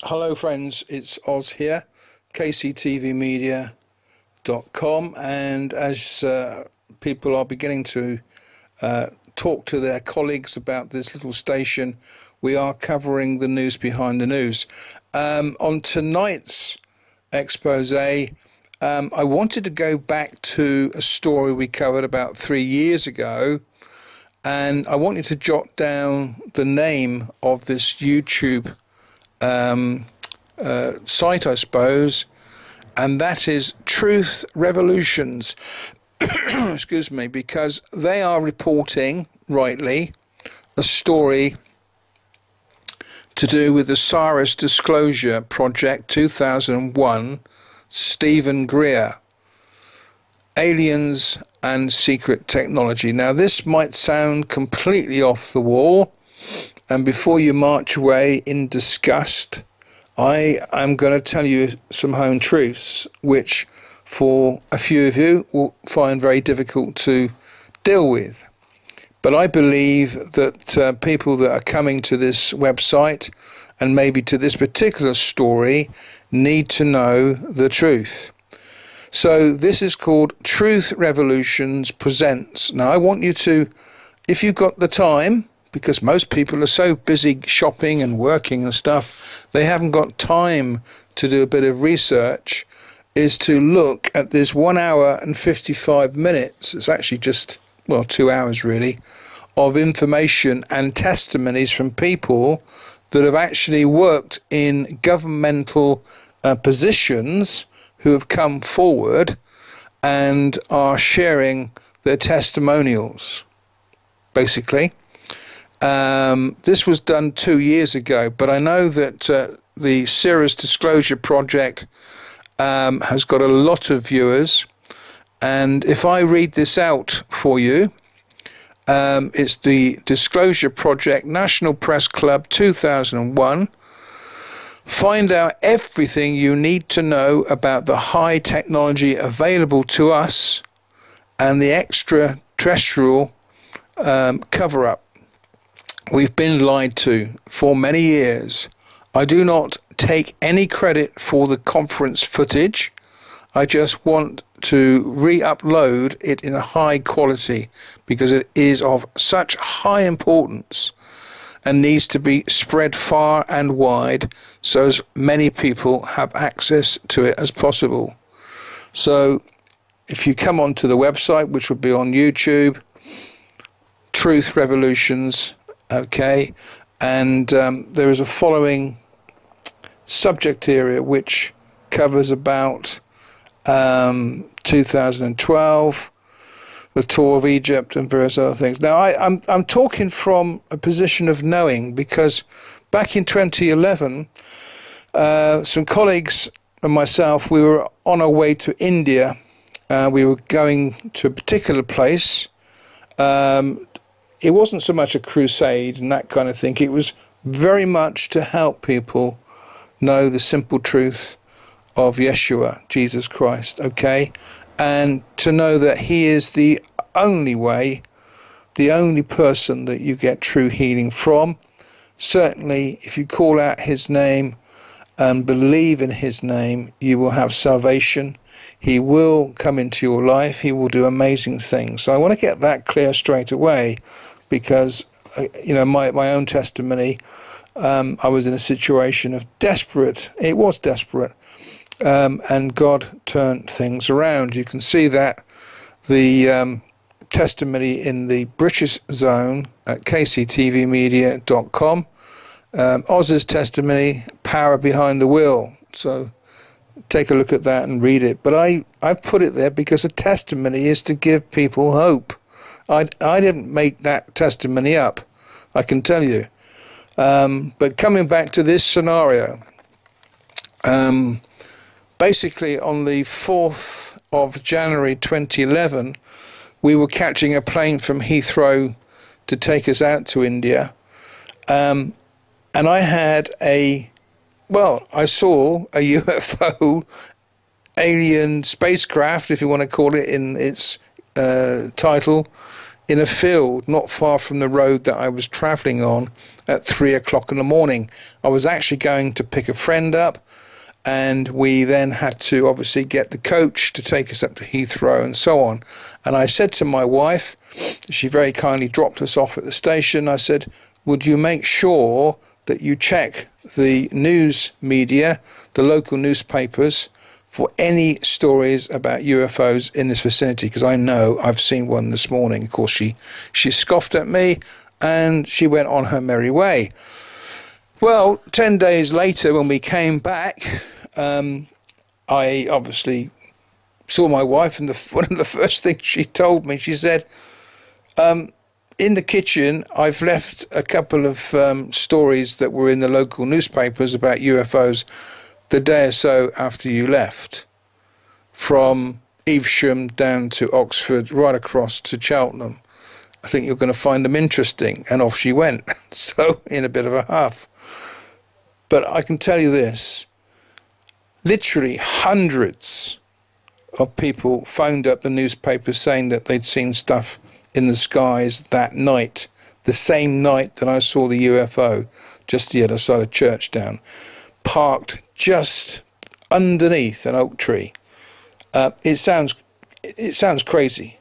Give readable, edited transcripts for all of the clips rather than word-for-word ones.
Hello friends, it's Oz here, kctvmedia.com, and as people are beginning to talk to their colleagues about this little station, we are covering the news behind the news. On tonight's expose, I wanted to go back to a story we covered about 3 years ago, and I want you to jot down the name of this YouTube site, I suppose, and that is Truth Revolutions. Excuse me, because they are reporting rightly a story to do with the Cyrus Disclosure Project 2001, Stephen Greer, Aliens and Secret Technology. Now this might sound completely off the wall, and before you march away in disgust, I am going to tell you some home truths which for a few of you will find very difficult to deal with. But I believe that people that are coming to this website and maybe to this particular story need to know the truth. So this is called Truth Revolutions Presents. Now I want you to, if you've got the time, because most people are so busy shopping and working and stuff, they haven't got time to do a bit of research, is to look at this 1 hour and 55 minutes. It's actually just, well, 2 hours really, of information and testimonies from people that have actually worked in governmental positions who have come forward and are sharing their testimonials, basically. This was done 2 years ago, but I know that the Cyrus Disclosure Project has got a lot of viewers, and if I read this out for you, it's the Disclosure Project National Press Club 2001. Find out everything you need to know about the high technology available to us and the extraterrestrial cover-up. We've been lied to for many years. I do not take any credit for the conference footage. I just want to re-upload it in a high quality because it is of such high importance and needs to be spread far and wide so as many people have access to it as possible. So if you come onto the website, which will be on YouTube, Truth Revolutions, okay, and there is a following subject area which covers about 2012, the tour of Egypt and various other things. Now I'm talking from a position of knowing, because back in 2011 some colleagues and myself, we were on our way to India. We were going to a particular place. It wasn't so much a crusade and that kind of thing. It was very much to help people know the simple truth of Yeshua, Jesus Christ, okay? And to know that he is the only way, the only person that you get true healing from. Certainly, if you call out his name and believe in his name, you will have salvation. He will come into your life. He will do amazing things. So I want to get that clear straight away, because you know, my own testimony, I was in a situation of desperate. It was desperate, and God turned things around. You can see that the testimony in the British zone at kctvmedia.com. Oz's testimony, Power Behind the Wheel. So take a look at that and read it. But I've put it there because a testimony is to give people hope. I didn't make that testimony up, I can tell you. But coming back to this scenario, basically on the 4th of January 2011, we were catching a plane from Heathrow to take us out to India. And I had I saw a UFO, alien spacecraft, if you want to call it in its title, in a field not far from the road that I was travelling on at 3 o'clock in the morning. I was actually going to pick a friend up, and we then had to obviously get the coach to take us up to Heathrow and so on. And I said to my wife, she very kindly dropped us off at the station. I said, would you make sure that you check the news media, the local newspapers, for any stories about UFOs in this vicinity, because I know I've seen one this morning. Of course, she scoffed at me and she went on her merry way. Well, 10 days later, when we came back, I obviously saw my wife, and one of the first things she told me, she said, in the kitchen, I've left a couple of stories that were in the local newspapers about UFOs the day or so after you left, from Evesham down to Oxford, right across to Cheltenham. I think you're going to find them interesting. And off she went. So, in a bit of a huff. But I can tell you this, literally hundreds of people phoned up the newspapers saying that they'd seen stuff in the skies that night, the same night that I saw the UFO just the other side of Churchdown, parked just underneath an oak tree. It sounds crazy,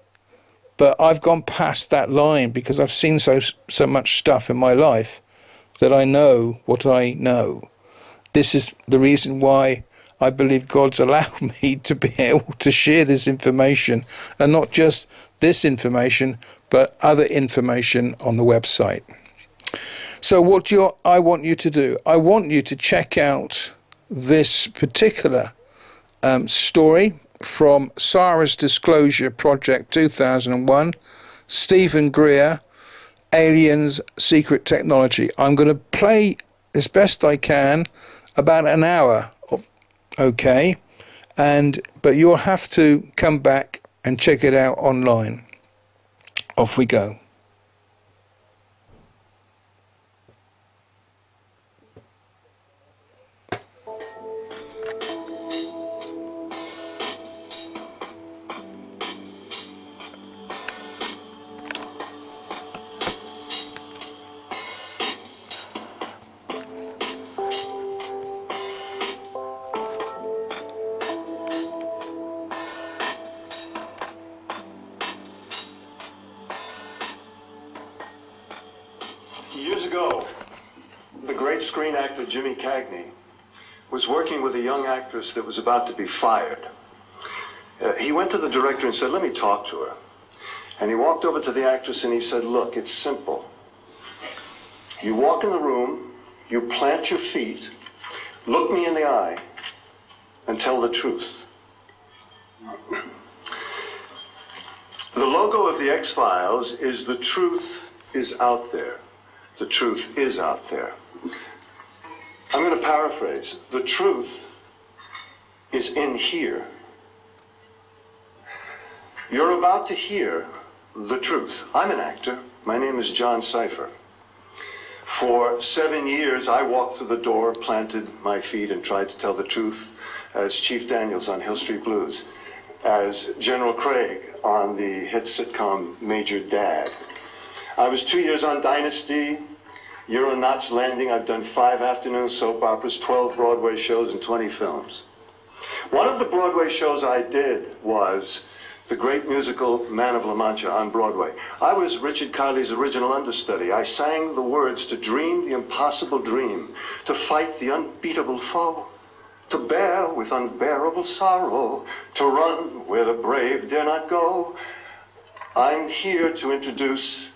but I've gone past that line because I've seen so much stuff in my life that I know what I know. This is the reason why I believe God's allowed me to be able to share this information, and not just this information, but other information on the website. So what I want you to do, I want you to check out this particular story from Sarah's Disclosure Project 2001, Stephen Greer, Aliens, Secret Technology. I'm going to play as best I can about an hour, okay, but you'll have to come back and check it out online. Off we go. Years ago, the great screen actor Jimmy Cagney was working with a young actress that was about to be fired. He went to the director and said, "Let me talk to her." And he walked over to the actress and he said, "Look, it's simple. You walk in the room, you plant your feet, look me in the eye, and tell the truth." The logo of the X-Files is "The truth is out there." The truth is out there. I'm going to paraphrase. The truth is in here. You're about to hear the truth. I'm an actor. My name is John Cipher. For 7 years, I walked through the door, planted my feet, and tried to tell the truth as Chief Daniels on Hill Street Blues, as General Craig on the hit sitcom Major Dad. I was 2 years on Dynasty, year on Knots Landing. I've done 5 afternoon soap operas, 12 Broadway shows, and 20 films. One of the Broadway shows I did was the great musical Man of La Mancha on Broadway. I was Richard Kiley's original understudy. I sang the words to dream the impossible dream, to fight the unbeatable foe, to bear with unbearable sorrow, to run where the brave dare not go. I'm here to introduce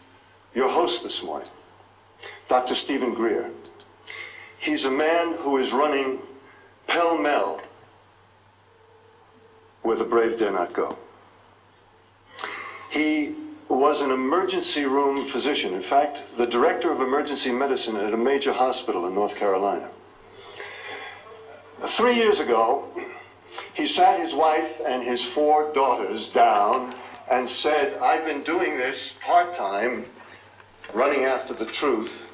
your host this morning, Dr. Stephen Greer. He's a man who is running pell-mell where the brave dare not go. He was an emergency room physician. In fact, the director of emergency medicine at a major hospital in North Carolina. 3 years ago, he sat his wife and his 4 daughters down and said, "I've been doing this part-time, running after the truth,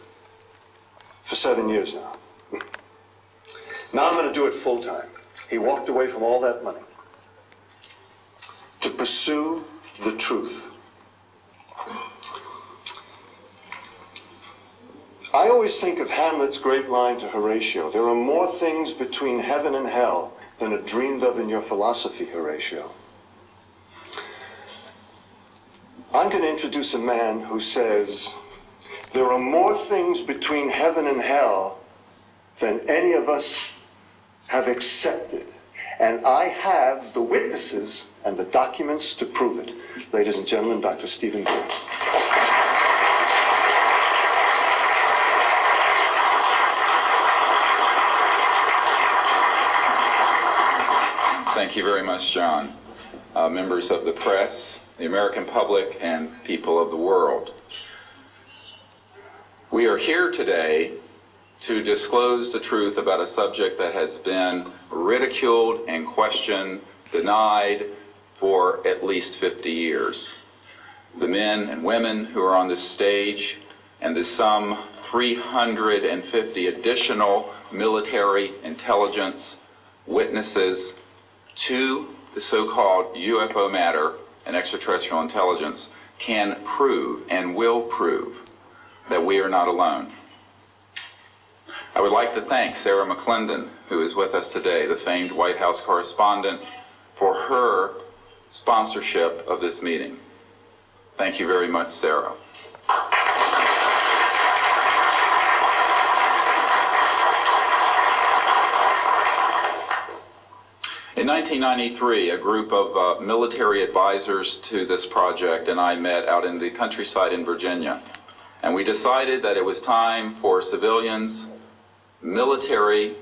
for 7 years now. Now I'm going to do it full-time." He walked away from all that money to pursue the truth. I always think of Hamlet's great line to Horatio, there are more things between heaven and hell than are dreamed of in your philosophy, Horatio. I'm going to introduce a man who says, there are more things between heaven and hell than any of us have accepted. And I have the witnesses and the documents to prove it. Ladies and gentlemen, Dr. Stephen Gould. Thank you very much, John. Members of the press, the American public, and people of the world. We are here today to disclose the truth about a subject that has been ridiculed and questioned, denied for at least 50 years. The men and women who are on this stage and the some 350 additional military intelligence witnesses to the so-called UFO matter and extraterrestrial intelligence can prove and will prove that we are not alone. I would like to thank Sarah McClendon, who is with us today, the famed White House correspondent, for her sponsorship of this meeting. Thank you very much, Sarah. In 1993, a group of military advisors to this project and I met out in the countryside in Virginia. And we decided that it was time for civilians, military,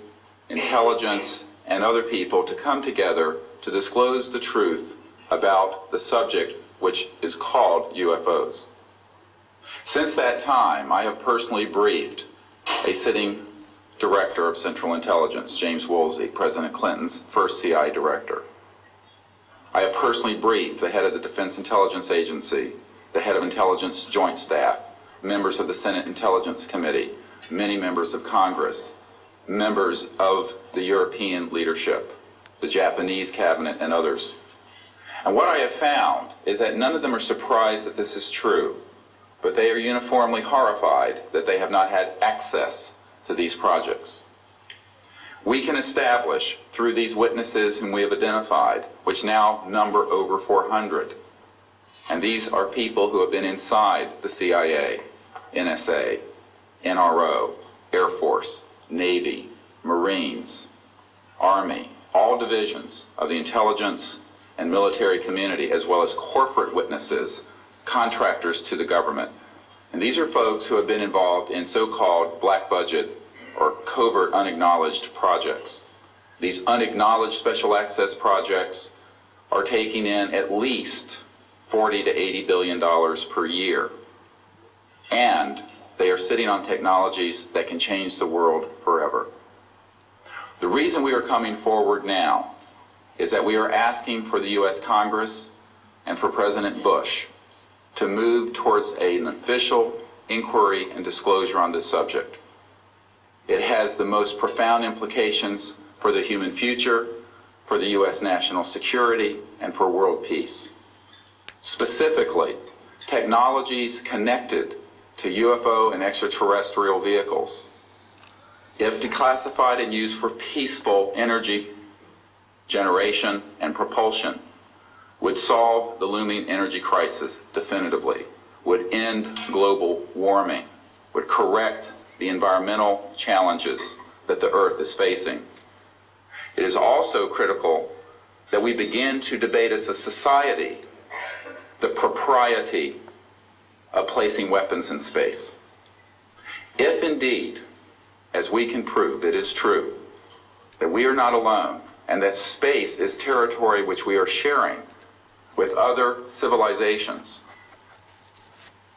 intelligence, and other people to come together to disclose the truth about the subject which is called UFOs. Since that time, I have personally briefed a sitting Director of Central Intelligence, James Woolsey, President Clinton's first CIA director. I have personally briefed the head of the Defense Intelligence Agency, the head of Intelligence Joint Staff, members of the Senate Intelligence Committee, many members of Congress, members of the European leadership, the Japanese cabinet, and others. And what I have found is that none of them are surprised that this is true, but they are uniformly horrified that they have not had access to these projects. We can establish through these witnesses whom we have identified, which now number over 400, and these are people who have been inside the CIA, NSA, NRO, Air Force, Navy, Marines, Army, all divisions of the intelligence and military community, as well as corporate witnesses, contractors to the government. And these are folks who have been involved in so-called black budget or covert unacknowledged projects. These unacknowledged special access projects are taking in at least $40 to $80 billion per year. And they are sitting on technologies that can change the world forever. The reason we are coming forward now is that we are asking for the U.S. Congress and for President Bush to move towards an official inquiry and disclosure on this subject. It has the most profound implications for the human future, for the U.S. national security, and for world peace. Specifically, technologies connected to UFO and extraterrestrial vehicles, if declassified and used for peaceful energy generation and propulsion, would solve the looming energy crisis definitively, would end global warming, would correct the environmental challenges that the Earth is facing. It is also critical that we begin to debate as a society the propriety of placing weapons in space. If indeed, as we can prove, it is true that we are not alone and that space is territory which we are sharing with other civilizations,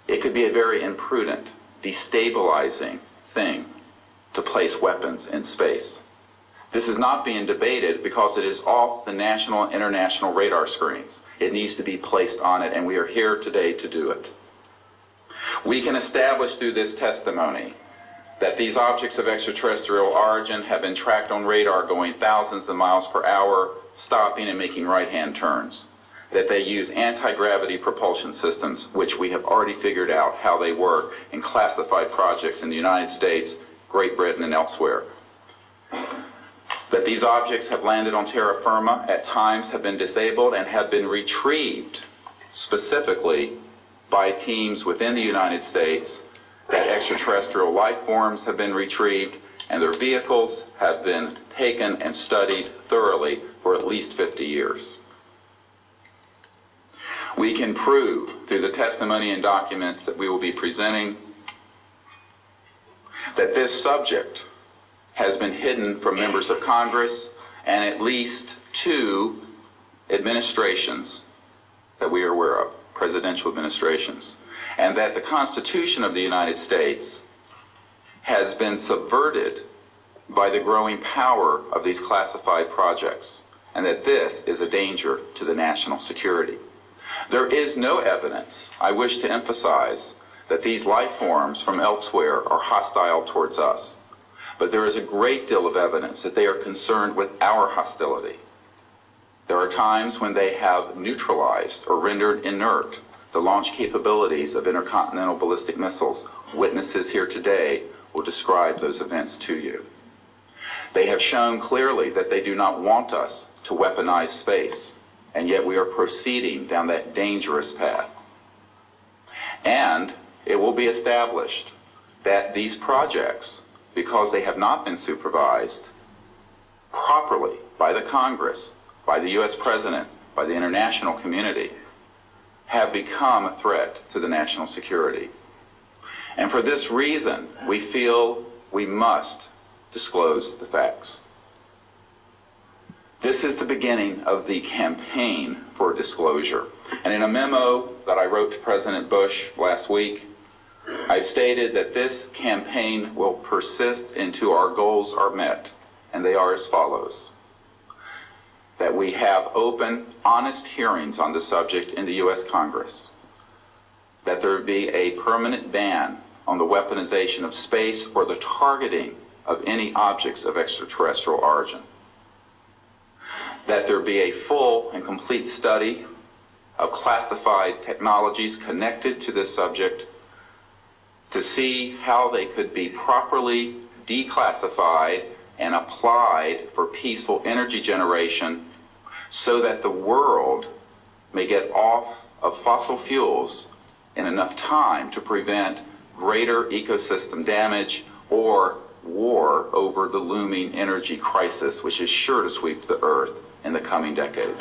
it could be a very imprudent, destabilizing thing to place weapons in space. This is not being debated because it is off the national and international radar screens. It needs to be placed on it, and we are here today to do it. We can establish through this testimony that these objects of extraterrestrial origin have been tracked on radar going thousands of miles per hour, stopping and making right-hand turns. that they use anti-gravity propulsion systems, which we have already figured out how they work in classified projects in the United States, Great Britain, and elsewhere. That these objects have landed on terra firma, at times have been disabled, and have been retrieved specifically by teams within the United States, that extraterrestrial life forms have been retrieved, and their vehicles have been taken and studied thoroughly for at least 50 years. We can prove through the testimony and documents that we will be presenting that this subject has been hidden from members of Congress and at least 2 administrations that we are aware of, presidential administrations, and that the Constitution of the United States has been subverted by the growing power of these classified projects, and that this is a danger to the national security. There is no evidence, I wish to emphasize, that these life forms from elsewhere are hostile towards us. But there is a great deal of evidence that they are concerned with our hostility. There are times when they have neutralized or rendered inert the launch capabilities of intercontinental ballistic missiles. Witnesses here today will describe those events to you. They have shown clearly that they do not want us to weaponize space, and yet we are proceeding down that dangerous path. And it will be established that these projects, because they have not been supervised properly by the Congress, by the U.S. President, by the international community, have become a threat to the national security. And for this reason, we feel we must disclose the facts. This is the beginning of the campaign for disclosure. And in a memo that I wrote to President Bush last week, I've stated that this campaign will persist until our goals are met, and they are as follows. That we have open, honest hearings on the subject in the U.S. Congress. That there be a permanent ban on the weaponization of space or the targeting of any objects of extraterrestrial origin. That there be a full and complete study of classified technologies connected to this subject to see how they could be properly declassified and applied for peaceful energy generation so that the world may get off of fossil fuels in enough time to prevent greater ecosystem damage or war over the looming energy crisis, which is sure to sweep the earth in the coming decade.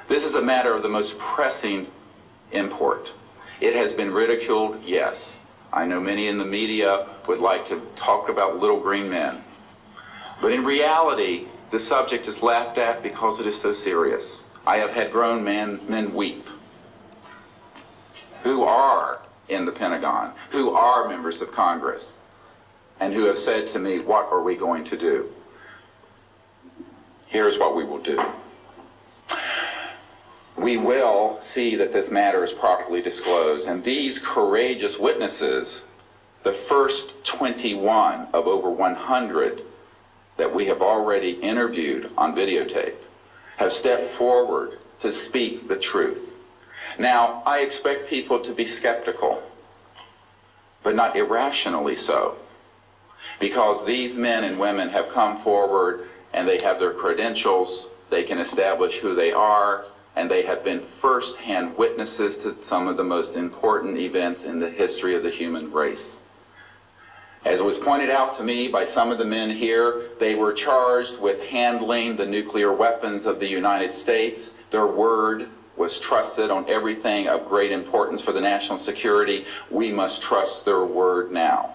This is a matter of the most pressing import. It has been ridiculed, yes. I know many in the media would like to talk about little green men. But in reality, the subject is laughed at because it is so serious. I have had grown men weep who are in the Pentagon, who are members of Congress, and who have said to me, what are we going to do? Here's what we will do. We will see that this matter is properly disclosed, and these courageous witnesses, the first 21 of over 100 that we have already interviewed on videotape, have stepped forward to speak the truth. Now, I expect people to be skeptical, but not irrationally so, because these men and women have come forward and they have their credentials, they can establish who they are, and they have been first-hand witnesses to some of the most important events in the history of the human race. As was pointed out to me by some of the men here, they were charged with handling the nuclear weapons of the United States. Their word was trusted on everything of great importance for the national security. We must trust their word now.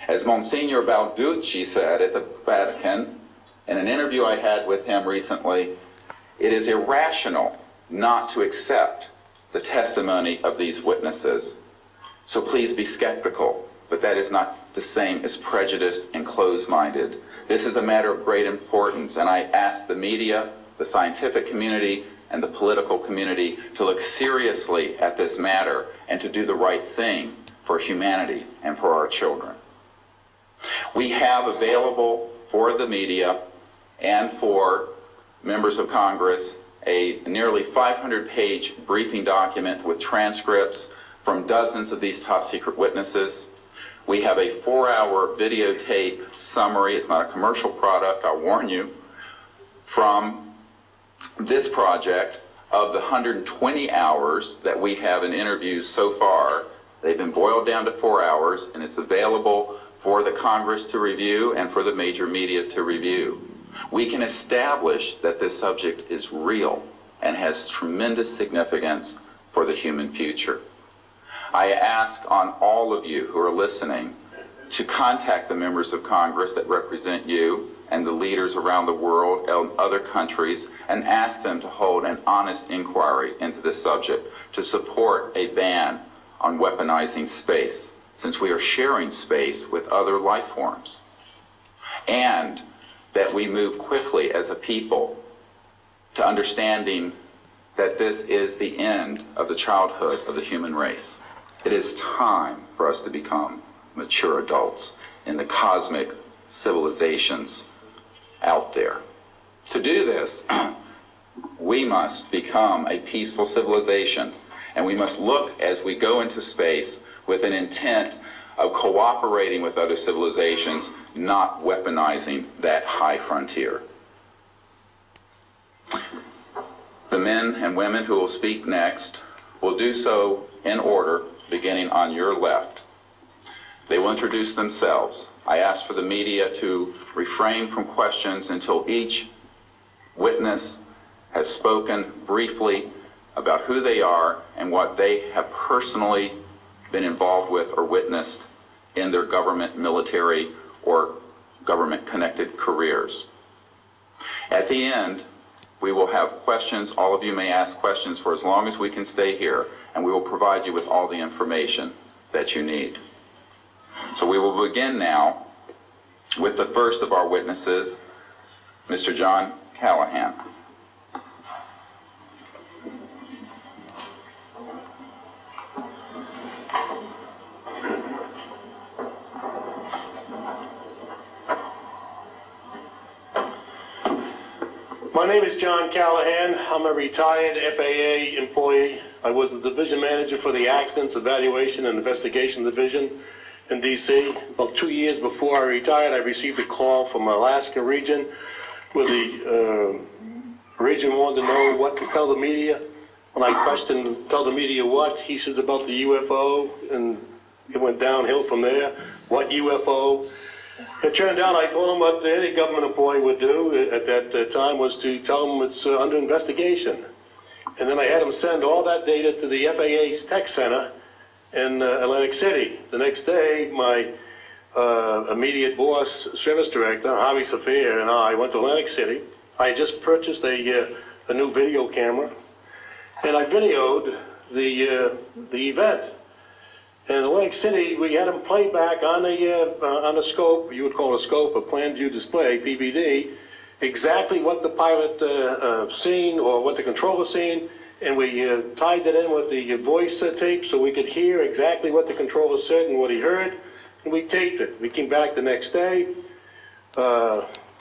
As Monsignor Balducci said at the Vatican, in an interview I had with him recently, it is irrational not to accept the testimony of these witnesses. So please be skeptical, but that is not the same as prejudiced and closed-minded. This is a matter of great importance, and I ask the media, the scientific community, and the political community to look seriously at this matter and to do the right thing for humanity and for our children. We have available for the media and for members of Congress a nearly 500-page briefing document with transcripts from dozens of these top-secret witnesses. We have a 4-hour videotape summary. It's not a commercial product, I'll warn you, from this project. Of the 120 hours that we have in interviews so far, they've been boiled down to 4 hours, and it's available for the Congress to review and for the major media to review. We can establish that this subject is real and has tremendous significance for the human future. I ask on all of you who are listening to contact the members of Congress that represent you and the leaders around the world and other countries and ask them to hold an honest inquiry into this subject, to support a ban on weaponizing space, since we are sharing space with other life forms, and that we move quickly as a people to understanding that this is the end of the childhood of the human race. It is time for us to become mature adults in the cosmic civilizations out there. To do this, we must become a peaceful civilization, and we must look as we go into space with an intent of cooperating with other civilizations, not weaponizing that high frontier. The men and women who will speak next will do so in order, beginning on your left. They will introduce themselves. I ask for the media to refrain from questions until each witness has spoken briefly about who they are and what they have personally been involved with or witnessed in their government, military, or government-connected careers. At the end, we will have questions. All of you may ask questions for as long as we can stay here, and we will provide you with all the information that you need. So we will begin now with the first of our witnesses, Mr. John Callahan. My name is John Callahan. I'm a retired FAA employee. I was the division manager for the Accidents Evaluation and Investigation Division in D.C. About 2 years before I retired, I received a call from Alaska region where the region wanted to know what to tell the media. When I questioned, tell the media what, he says about the UFO, and it went downhill from there. What UFO? It turned out I told him what any government employee would do at that time was to tell them it's under investigation. And then I had him send all that data to the FAA's tech center in Atlantic City. The next day, my immediate boss, service director, Javi Safir, and I went to Atlantic City. I had just purchased a new video camera, and I videoed the event. In Atlantic City, we had them play back on a scope, you would call it a scope, a plan view display, PVD, exactly what the pilot seen or what the controller seen, and we tied that in with the voice tape so we could hear exactly what the controller said and what he heard, and we taped it. We came back the next day,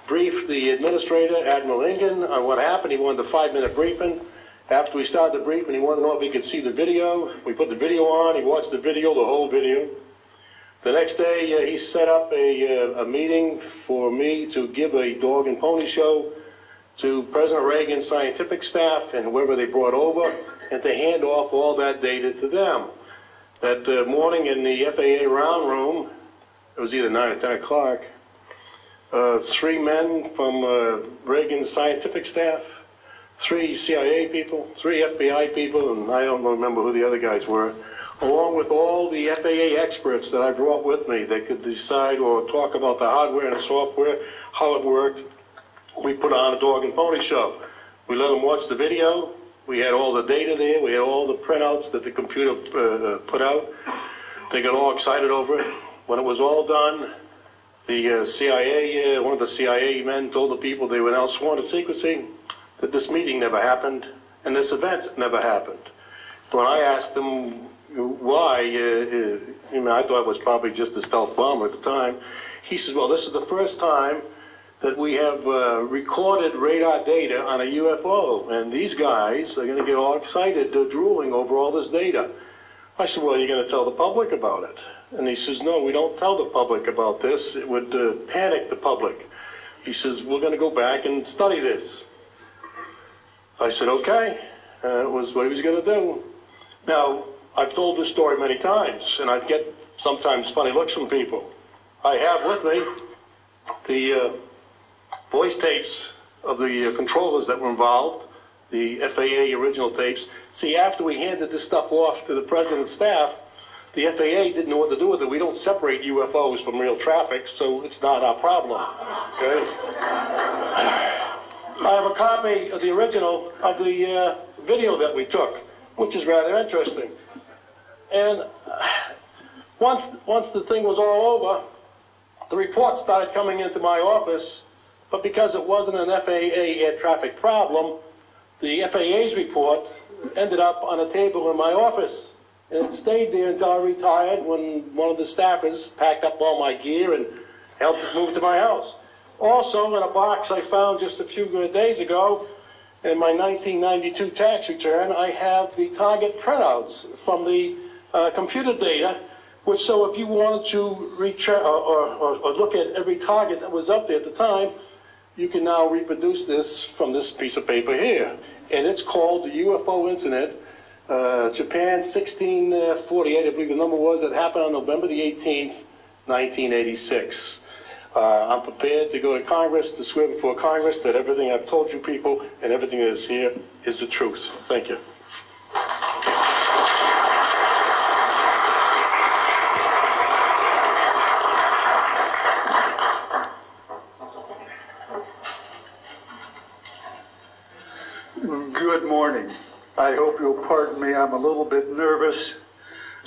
briefed the administrator, Admiral Ingen, on what happened. He wanted a 5-minute briefing. After we started the briefing, he wanted to know if he could see the video. We put the video on. He watched the video, the whole video. The next day, he set up a meeting for me to give a dog and pony show to President Reagan's scientific staff and whoever they brought over, and to hand off all that data to them. That morning in the FAA round room, it was either 9 or 10 o'clock, 3 men from Reagan's scientific staff, 3 CIA people, 3 FBI people, and I don't remember who the other guys were, along with all the FAA experts that I brought with me that could decide or talk about the hardware and the software, how it worked. We put on a dog and pony show. We let them watch the video. We had all the data there. We had all the printouts that the computer put out. They got all excited over it. When it was all done, the CIA, one of the CIA men told the people they were now sworn to secrecy, that this meeting never happened and this event never happened. When I asked him why, I thought it was probably just a stealth bomber at the time. He says, well, this is the first time that we have recorded radar data on a UFO, and these guys are going to get all excited, they're drooling over all this data. I said, well, you're going to tell the public about it? And he says, no, we don't tell the public about this. It would panic the public. He says, we're going to go back and study this. I said, okay. It was what he was going to do. Now, I've told this story many times, and I get sometimes funny looks from people. I have with me the voice tapes of the controllers that were involved, the FAA original tapes. See, after we handed this stuff off to the president's staff, the FAA didn't know what to do with it. We don't separate UFOs from real traffic, so it's not our problem. Okay? I have a copy of the original of the video that we took, which is rather interesting. And once the thing was all over, the reports started coming into my office, but because it wasn't an FAA air traffic problem, the FAA's report ended up on a table in my office. And it stayed there until I retired, when one of the staffers packed up all my gear and helped it move to my house. Also, in a box I found just a few days ago, in my 1992 tax return, I have the target printouts from the computer data, which, so if you wanted to or look at every target that was up there at the time, you can now reproduce this from this piece of paper here. And it's called the UFO Incident, Japan 1648, I believe the number was, that happened on November the 18th, 1986. I'm prepared to go to Congress, to swear before Congress that everything I've told you people and everything that is here is the truth. Thank you. Good morning. I hope you'll pardon me. I'm a little bit nervous.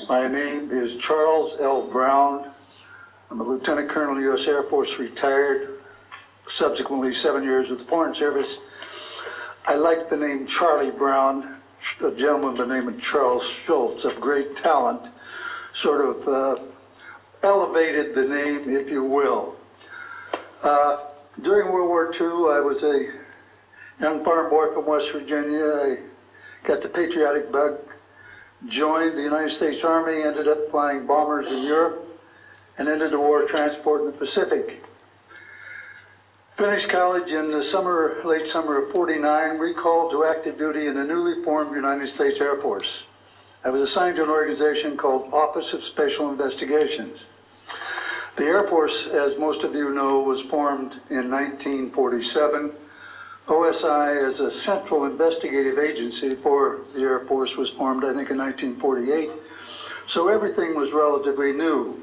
My name is Charles L. Brown. I'm a Lieutenant Colonel, U.S. Air Force, retired, subsequently 7 years with the Foreign Service. I like the name Charlie Brown, a gentleman by the name of Charles Schultz, of great talent, sort of elevated the name, if you will. During World War II, I was a young farm boy from West Virginia. I got the patriotic bug, joined the United States Army, ended up flying bombers in Europe, and ended the war transport in the Pacific. Finished college in the late summer of '49, recalled to active duty in the newly formed United States Air Force. I was assigned to an organization called Office of Special Investigations. The Air Force, as most of you know, was formed in 1947. OSI, as a central investigative agency for the Air Force, was formed, I think, in 1948. So everything was relatively new.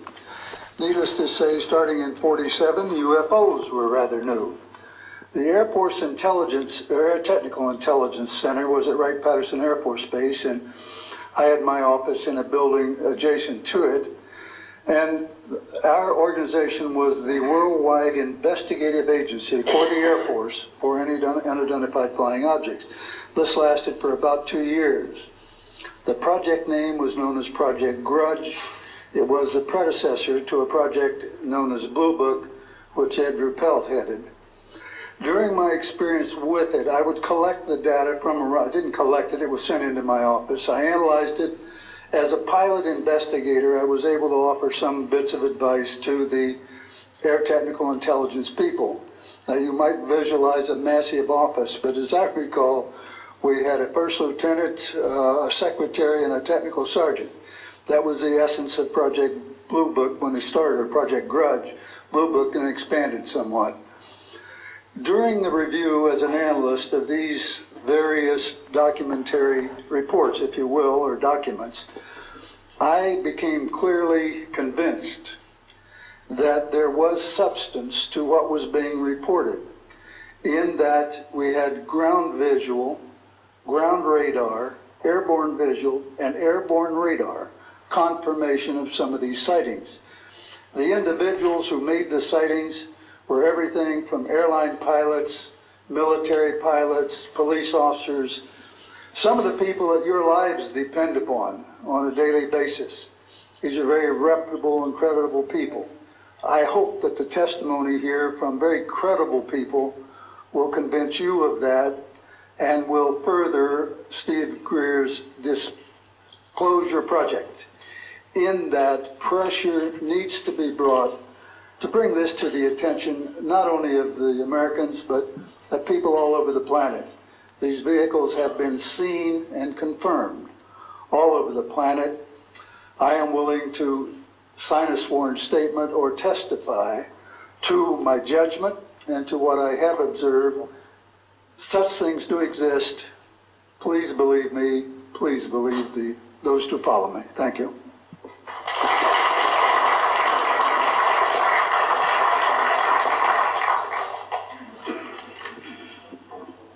Needless to say, starting in '47, UFOs were rather new. The Air Force Air Technical Intelligence Center was at Wright-Patterson Air Force Base, and I had my office in a building adjacent to it. And our organization was the worldwide investigative agency for the Air Force for any unidentified flying objects. This lasted for about 2 years. The project name was known as Project Grudge. It was a predecessor to a project known as Blue Book, which Ed Ruppelt headed. During my experience with it, I would collect the data from I didn't collect it, it was sent into my office. I analyzed it. As a pilot investigator, I was able to offer some bits of advice to the Air Technical Intelligence people. Now, you might visualize a massive office, but as I recall, we had a first lieutenant, a secretary, and a technical sergeant. That was the essence of Project Blue Book when we started, or Project Grudge. Blue Book, and expanded somewhat. During the review as an analyst of these various documentary reports, if you will, or documents, I became clearly convinced that there was substance to what was being reported, in that we had ground visual, ground radar, airborne visual, and airborne radar confirmation of some of these sightings. The individuals who made the sightings were everything from airline pilots, military pilots, police officers, some of the people that your lives depend upon on a daily basis. These are very reputable and creditable people I hope that the testimony here from very credible people will convince you of that and will further Steve Greer's disclosure project. In that, pressure needs to be brought to bring this to the attention not only of the Americans, but of people all over the planet. These vehicles have been seen and confirmed all over the planet. I am willing to sign a sworn statement or testify to my judgment and to what I have observed. Such things do exist. Please believe me. Please believe those who follow me. Thank you.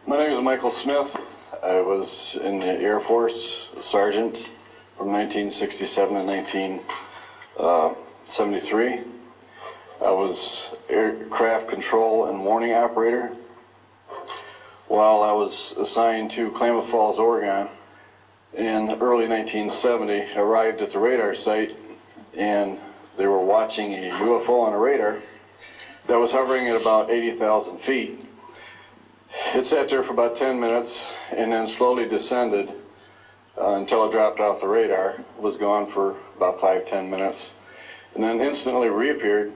My name is Michael Smith. I was in the Air Force, a sergeant from 1967 to 1973. I was aircraft control and warning operator. While I was assigned to Klamath Falls, Oregon, in early 1970, I arrived at the radar site and they were watching a UFO on a radar that was hovering at about 80,000 feet. It sat there for about 10 minutes and then slowly descended until it dropped off the radar. It was gone for about 5-10 minutes and then instantly reappeared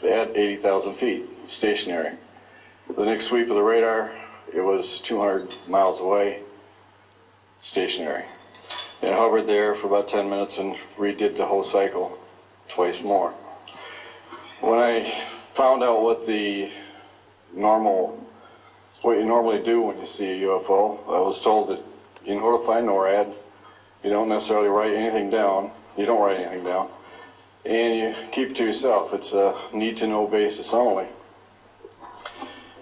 at 80,000 feet, stationary. The next sweep of the radar, it was 200 miles away, stationary. It hovered there for about 10 minutes and redid the whole cycle twice more. When I found out what you normally do when you see a UFO, I was told that you notify NORAD, you don't necessarily write anything down, you don't write anything down, and you keep it to yourself. It's a need-to-know basis only.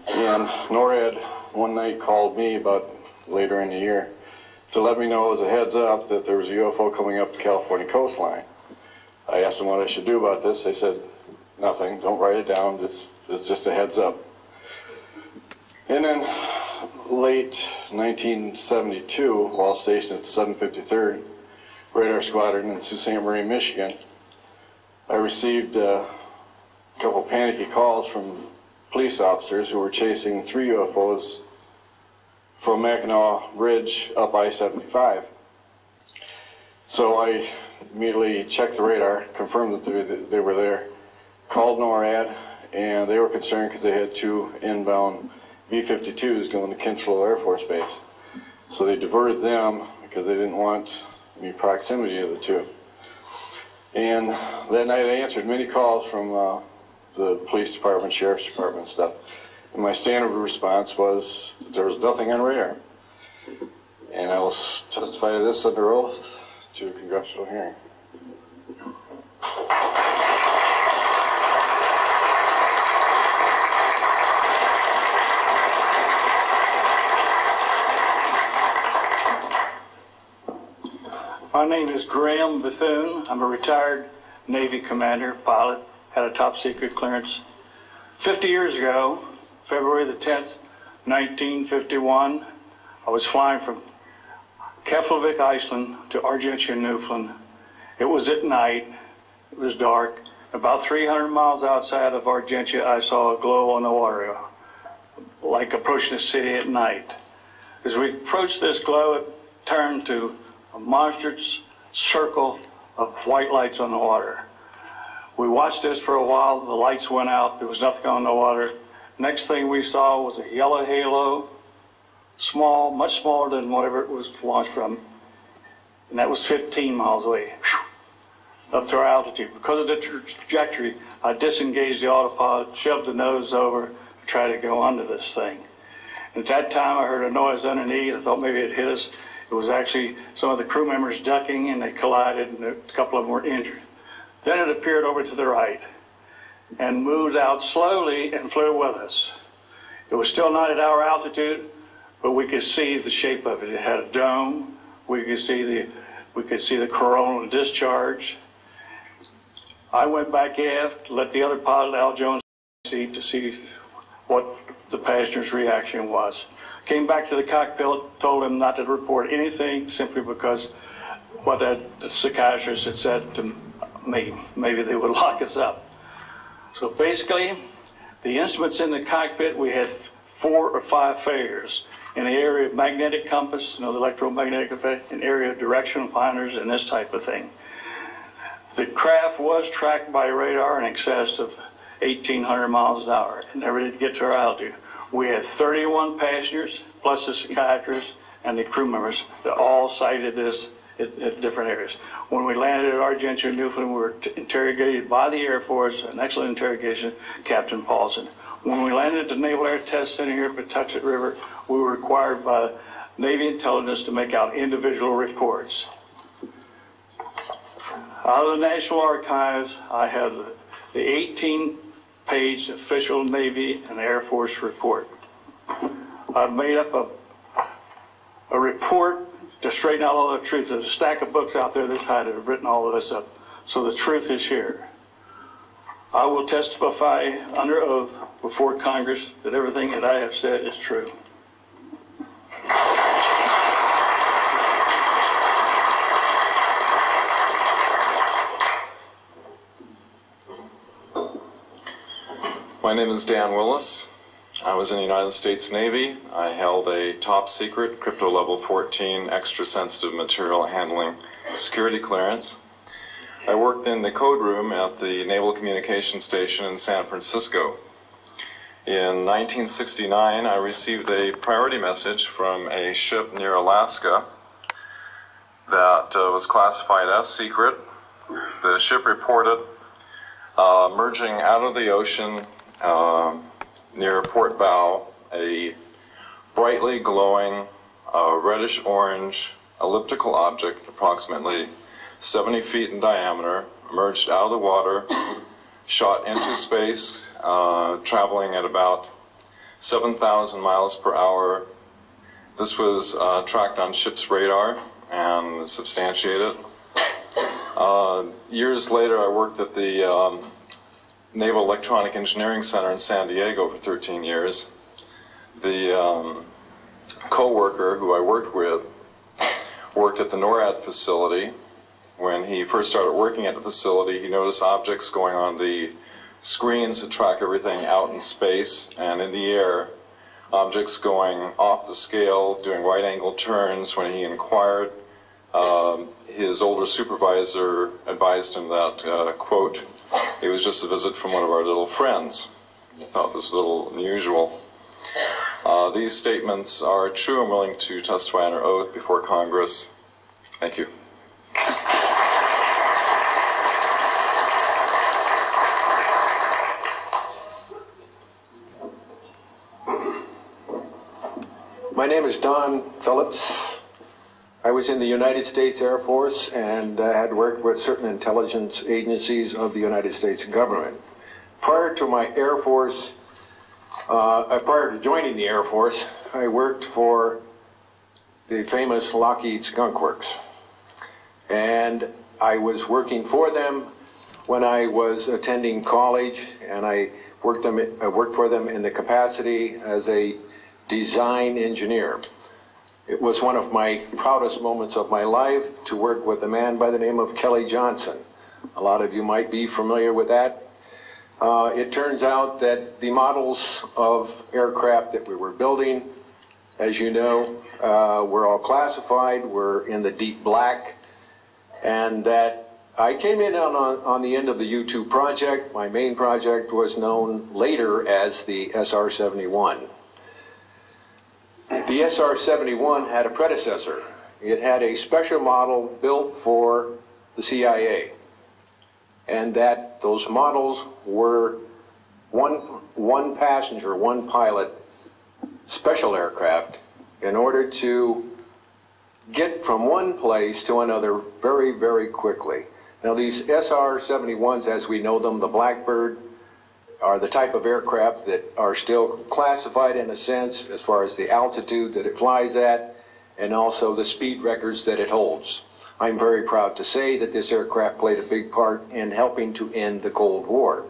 And NORAD one night called me about later in the year to let me know as a heads up that there was a UFO coming up the California coastline. I asked them what I should do about this. They said, nothing, don't write it down, it's just a heads up. And then late 1972, while stationed at the 753rd Radar Squadron in Sault Ste. Marie, Michigan, I received a couple panicky calls from police officers who were chasing 3 UFOs from Mackinac Ridge up I-75. So I immediately checked the radar, confirmed that they were there, called NORAD, and they were concerned because they had 2 inbound B-52s going to Kinchlow Air Force Base. So they diverted them because they didn't want any proximity of the 2. And that night I answered many calls from the police department, sheriff's department and stuff. And my standard response was that there was nothing on radar. And I will testify to this under oath to a congressional hearing. My name is Graham Bethune. I'm a retired Navy commander, pilot, had a top secret clearance. 50 years ago, February the 10th, 1951, I was flying from Keflavik, Iceland to Argentia, Newfoundland. It was at night, it was dark. About 300 miles outside of Argentia, I saw a glow on the water, like approaching the city at night. As we approached this glow, it turned to a monstrous circle of white lights on the water. We watched this for a while, the lights went out, there was nothing on the water. Next thing we saw was a yellow halo, small, much smaller than whatever it was launched from, and that was 15 miles away, up to our altitude. Because of the trajectory, I disengaged the autopilot, shoved the nose over to try to go under this thing. And at that time I heard a noise underneath, I thought maybe it hit us. It was actually some of the crew members ducking and they collided and a couple of them were injured. Then it appeared over to the right and moved out slowly and flew with us. It was still not at our altitude, but we could see the shape of it. It had a dome. We could see the coronal discharge. I went back aft, let the other pilot, Al Jones, seat to see what the passenger's reaction was. Came back to the cockpit, told him not to report anything simply because what the psychiatrist had said to me, maybe they would lock us up. So basically, the instruments in the cockpit, we had 4 or 5 failures. In the area of magnetic compass, the electromagnetic effect, in area of directional finders, and this type of thing. The craft was tracked by radar in excess of 1,800 miles an hour. It never did get to our altitude. We had 31 passengers, plus the psychiatrists and the crew members that all cited this at different areas. When we landed at Argentia, Newfoundland, we were interrogated by the Air Force, an excellent interrogation, Captain Paulson. When we landed at the Naval Air Test Center here at Patuxent River, we were required by Navy intelligence to make out individual reports. Out of the National Archives, I have the 18-page official Navy and Air Force report. I've made up a report to straighten out all the truth. There's a stack of books out there this high that have written all of this up. So the truth is here. I will testify under oath before Congress that everything that I have said is true. My name is Dan Willis. I was in the United States Navy. I held a top secret crypto level 14 extra sensitive material handling security clearance. I worked in the code room at the Naval Communication Station in San Francisco. In 1969, I received a priority message from a ship near Alaska that was classified as secret. The ship reported merging out of the ocean near Port Bow, a brightly glowing reddish-orange elliptical object, approximately 70 feet in diameter, emerged out of the water, shot into space, traveling at about 7,000 miles per hour. This was tracked on ship's radar and substantiated. Years later, I worked at the Naval Electronic Engineering Center in San Diego for 13 years. The co-worker who I worked with worked at the NORAD facility. When he first started working at the facility, he noticed objects going on the screens that track everything out in space and in the air, objects going off the scale, doing right-angle turns. When he inquired, his older supervisor advised him that, quote, it was just a visit from one of our little friends. I thought this was a little unusual. These statements are true. I'm willing to testify under oath before Congress. Thank you. My name is Don Phillips. I was in the United States Air Force and had worked with certain intelligence agencies of the United States government. Prior to my Air Force, prior to joining the Air Force, I worked for the famous Lockheed Skunk Works. And I was working for them when I was attending college, and I worked for them in the capacity as a design engineer. It was one of my proudest moments of my life to work with a man by the name of Kelly Johnson. A lot of you might be familiar with that. It turns out that the models of aircraft that we were building, as you know, were all classified, were in the deep black, and that I came in on the end of the U-2 project. My main project was known later as the SR-71. The SR-71 had a predecessor. It had a special model built for the CIA, and that those models were one passenger, one pilot special aircraft in order to get from one place to another very, very quickly. Now these SR-71s, as we know them, the Blackbird, are the type of aircraft that are still classified in a sense as far as the altitude that it flies at and also the speed records that it holds. I'm very proud to say that this aircraft played a big part in helping to end the Cold War.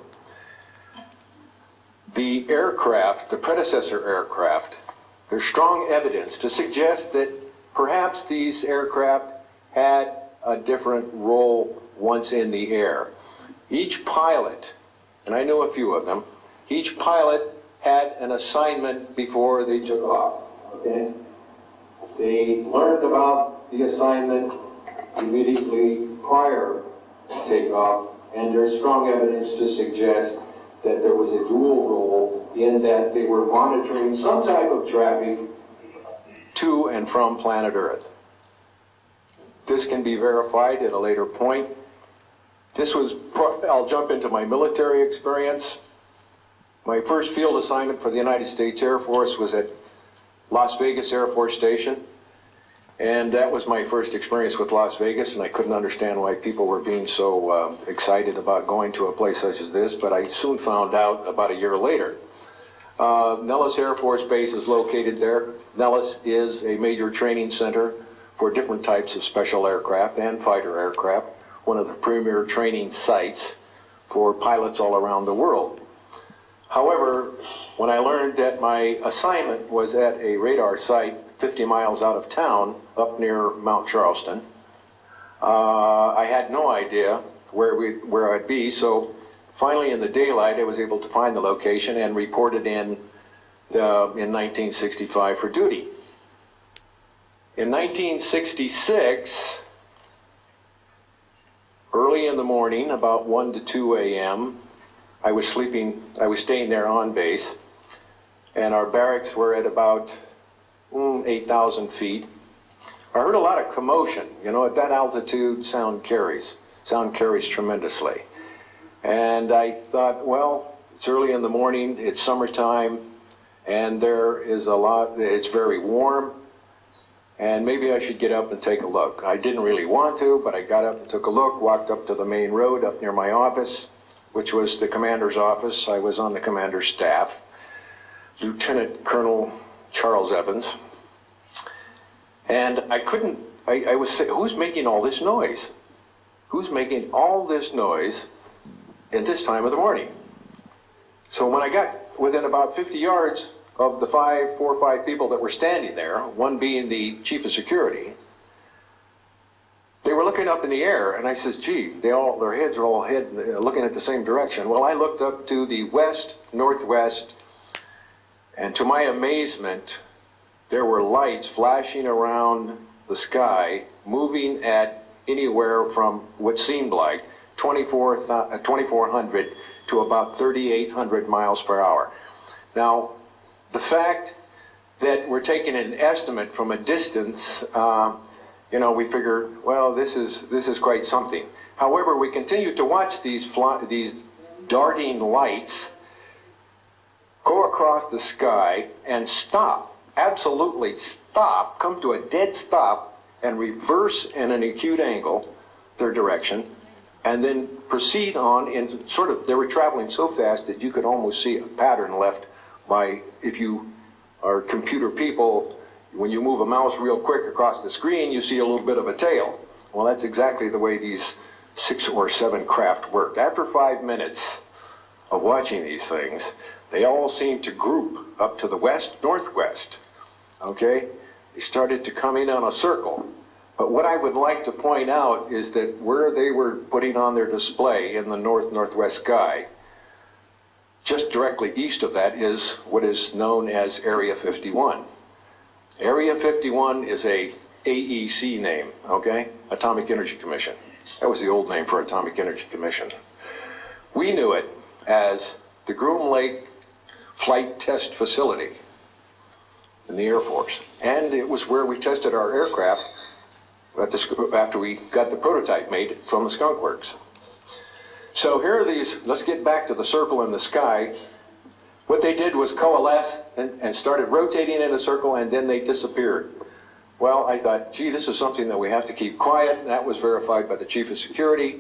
The aircraft, the predecessor aircraft, there's strong evidence to suggest that perhaps these aircraft had a different role once in the air. Each pilot and I knew a few of them. Each pilot had an assignment before they took off. Okay? They learned about the assignment immediately prior to takeoff, and there's strong evidence to suggest that there was a dual role in that they were monitoring some type of traffic to and from planet Earth. This can be verified at a later point. I'll jump into my military experience. My first field assignment for the United States Air Force was at Las Vegas Air Force Station. And that was my first experience with Las Vegas, and I couldn't understand why people were being so excited about going to a place such as this, but I soon found out about a year later. Nellis Air Force Base is located there. Nellis is a major training center for different types of special aircraft and fighter aircraft, one of the premier training sites for pilots all around the world. However, when I learned that my assignment was at a radar site 50 miles out of town, up near Mount Charleston, I had no idea where I'd be, so finally in the daylight I was able to find the location and reported in 1965 for duty. In 1966, early in the morning, about 1 to 2 a.m., I was staying there on base, and our barracks were at about 8,000 feet. I heard a lot of commotion. You know, at that altitude, sound carries tremendously. And I thought, well, it's early in the morning, it's summertime, and there is it's very warm, and maybe I should get up and take a look. I didn't really want to, but I got up and took a look, walked up to the main road up near my office, which was the commander's office. I was on the commander's staff, Lieutenant Colonel Charles Evans. And I was saying, who's making all this noise? Who's making all this noise at this time of the morning? So when I got within about 50 yards of the 4 or 5 people that were standing there, one being the chief of security, they were looking up in the air, and I said, gee, their heads are all looking at the same direction. Well, I looked up to the west, northwest, and to my amazement, there were lights flashing around the sky, moving at anywhere from what seemed like 2,400 to about 3,800 miles per hour. Now, the fact that we're taking an estimate from a distance, you know, we figured, well, this is quite something. However, we continued to watch these darting lights go across the sky and stop, absolutely stop, come to a dead stop, and reverse in an acute angle their direction, and then proceed on in they were traveling so fast that you could almost see a pattern left by, if you are computer people, when you move a mouse real quick across the screen, you see a little bit of a tail. Well, that's exactly the way these 6 or 7 craft worked. After 5 minutes of watching these things, they all seemed to group up to the west, northwest. Okay? They started to come in on a circle. But what I would like to point out is that where they were putting on their display in the north-northwest sky, just directly east of that is what is known as Area 51. Area 51 is a AEC name, okay? Atomic Energy Commission. That was the old name for Atomic Energy Commission. We knew it as the Groom Lake Flight Test Facility in the Air Force. And it was where we tested our aircraft after we got the prototype made from the Skunk Works. So here are these, let's get back to the circle in the sky. What they did was coalesce and started rotating in a circle, and then they disappeared. Well, I thought, gee, this is something that we have to keep quiet, and that was verified by the chief of security.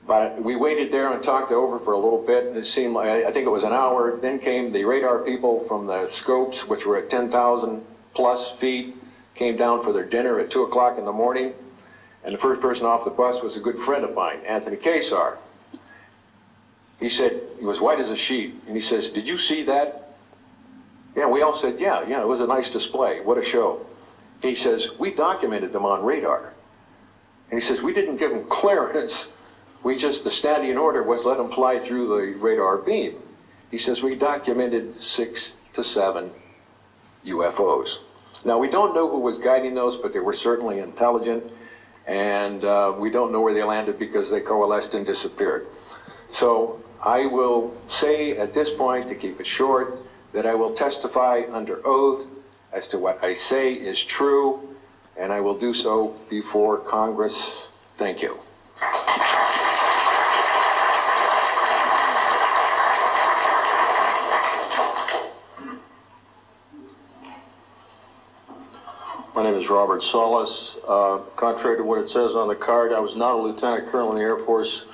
But we waited there and talked it over for a little bit, and it seemed like, I think it was an hour. Then came the radar people from the scopes, which were at 10,000 plus feet, came down for their dinner at 2 o'clock in the morning. And the first person off the bus was a good friend of mine, Anthony Kesar. He said, he was white as a sheet, and he says, did you see that? Yeah, we all said, yeah, it was a nice display. What a show. He says, we documented them on radar. And he says, we didn't give them clearance the standing order was let them fly through the radar beam. He says, we documented 6 to 7 UFOs. Now, we don't know who was guiding those, but they were certainly intelligent, and we don't know where they landed because they coalesced and disappeared. So I will say at this point, to keep it short, that I will testify under oath as to what I say is true, and I will do so before Congress. Thank you. My name is Robert Solis. Contrary to what it says on the card, I was not a lieutenant colonel in the Air Force.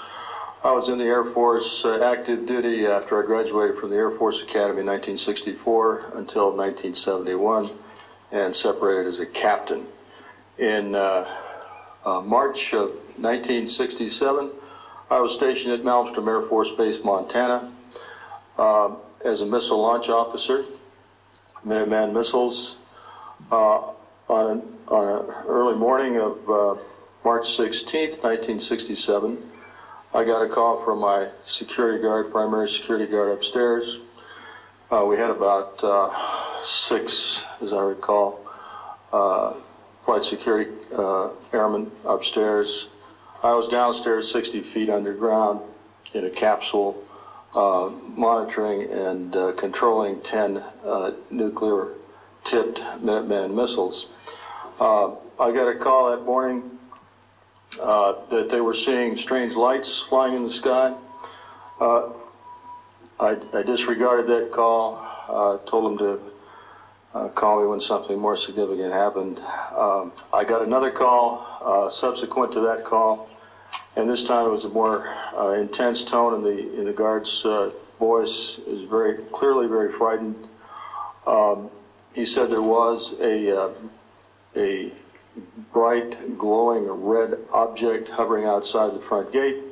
I was in the Air Force active duty after I graduated from the Air Force Academy in 1964 until 1971, and separated as a captain. In March of 1967, I was stationed at Malmstrom Air Force Base, Montana, as a missile launch officer, Minuteman missiles. On an early morning of March 16th, 1967, I got a call from my security guard, primary security guard upstairs. We had about 6, as I recall, flight security airmen upstairs. I was downstairs 60 feet underground in a capsule, monitoring and controlling 10 nuclear-tipped Minuteman missiles. I got a call that morning that they were seeing strange lights flying in the sky. I disregarded that call, told them to call me when something more significant happened. I got another call subsequent to that call, and this time it was a more intense tone in the guard's voice. It was very clearly very frightened. He said there was a bright, glowing red object hovering outside the front gate.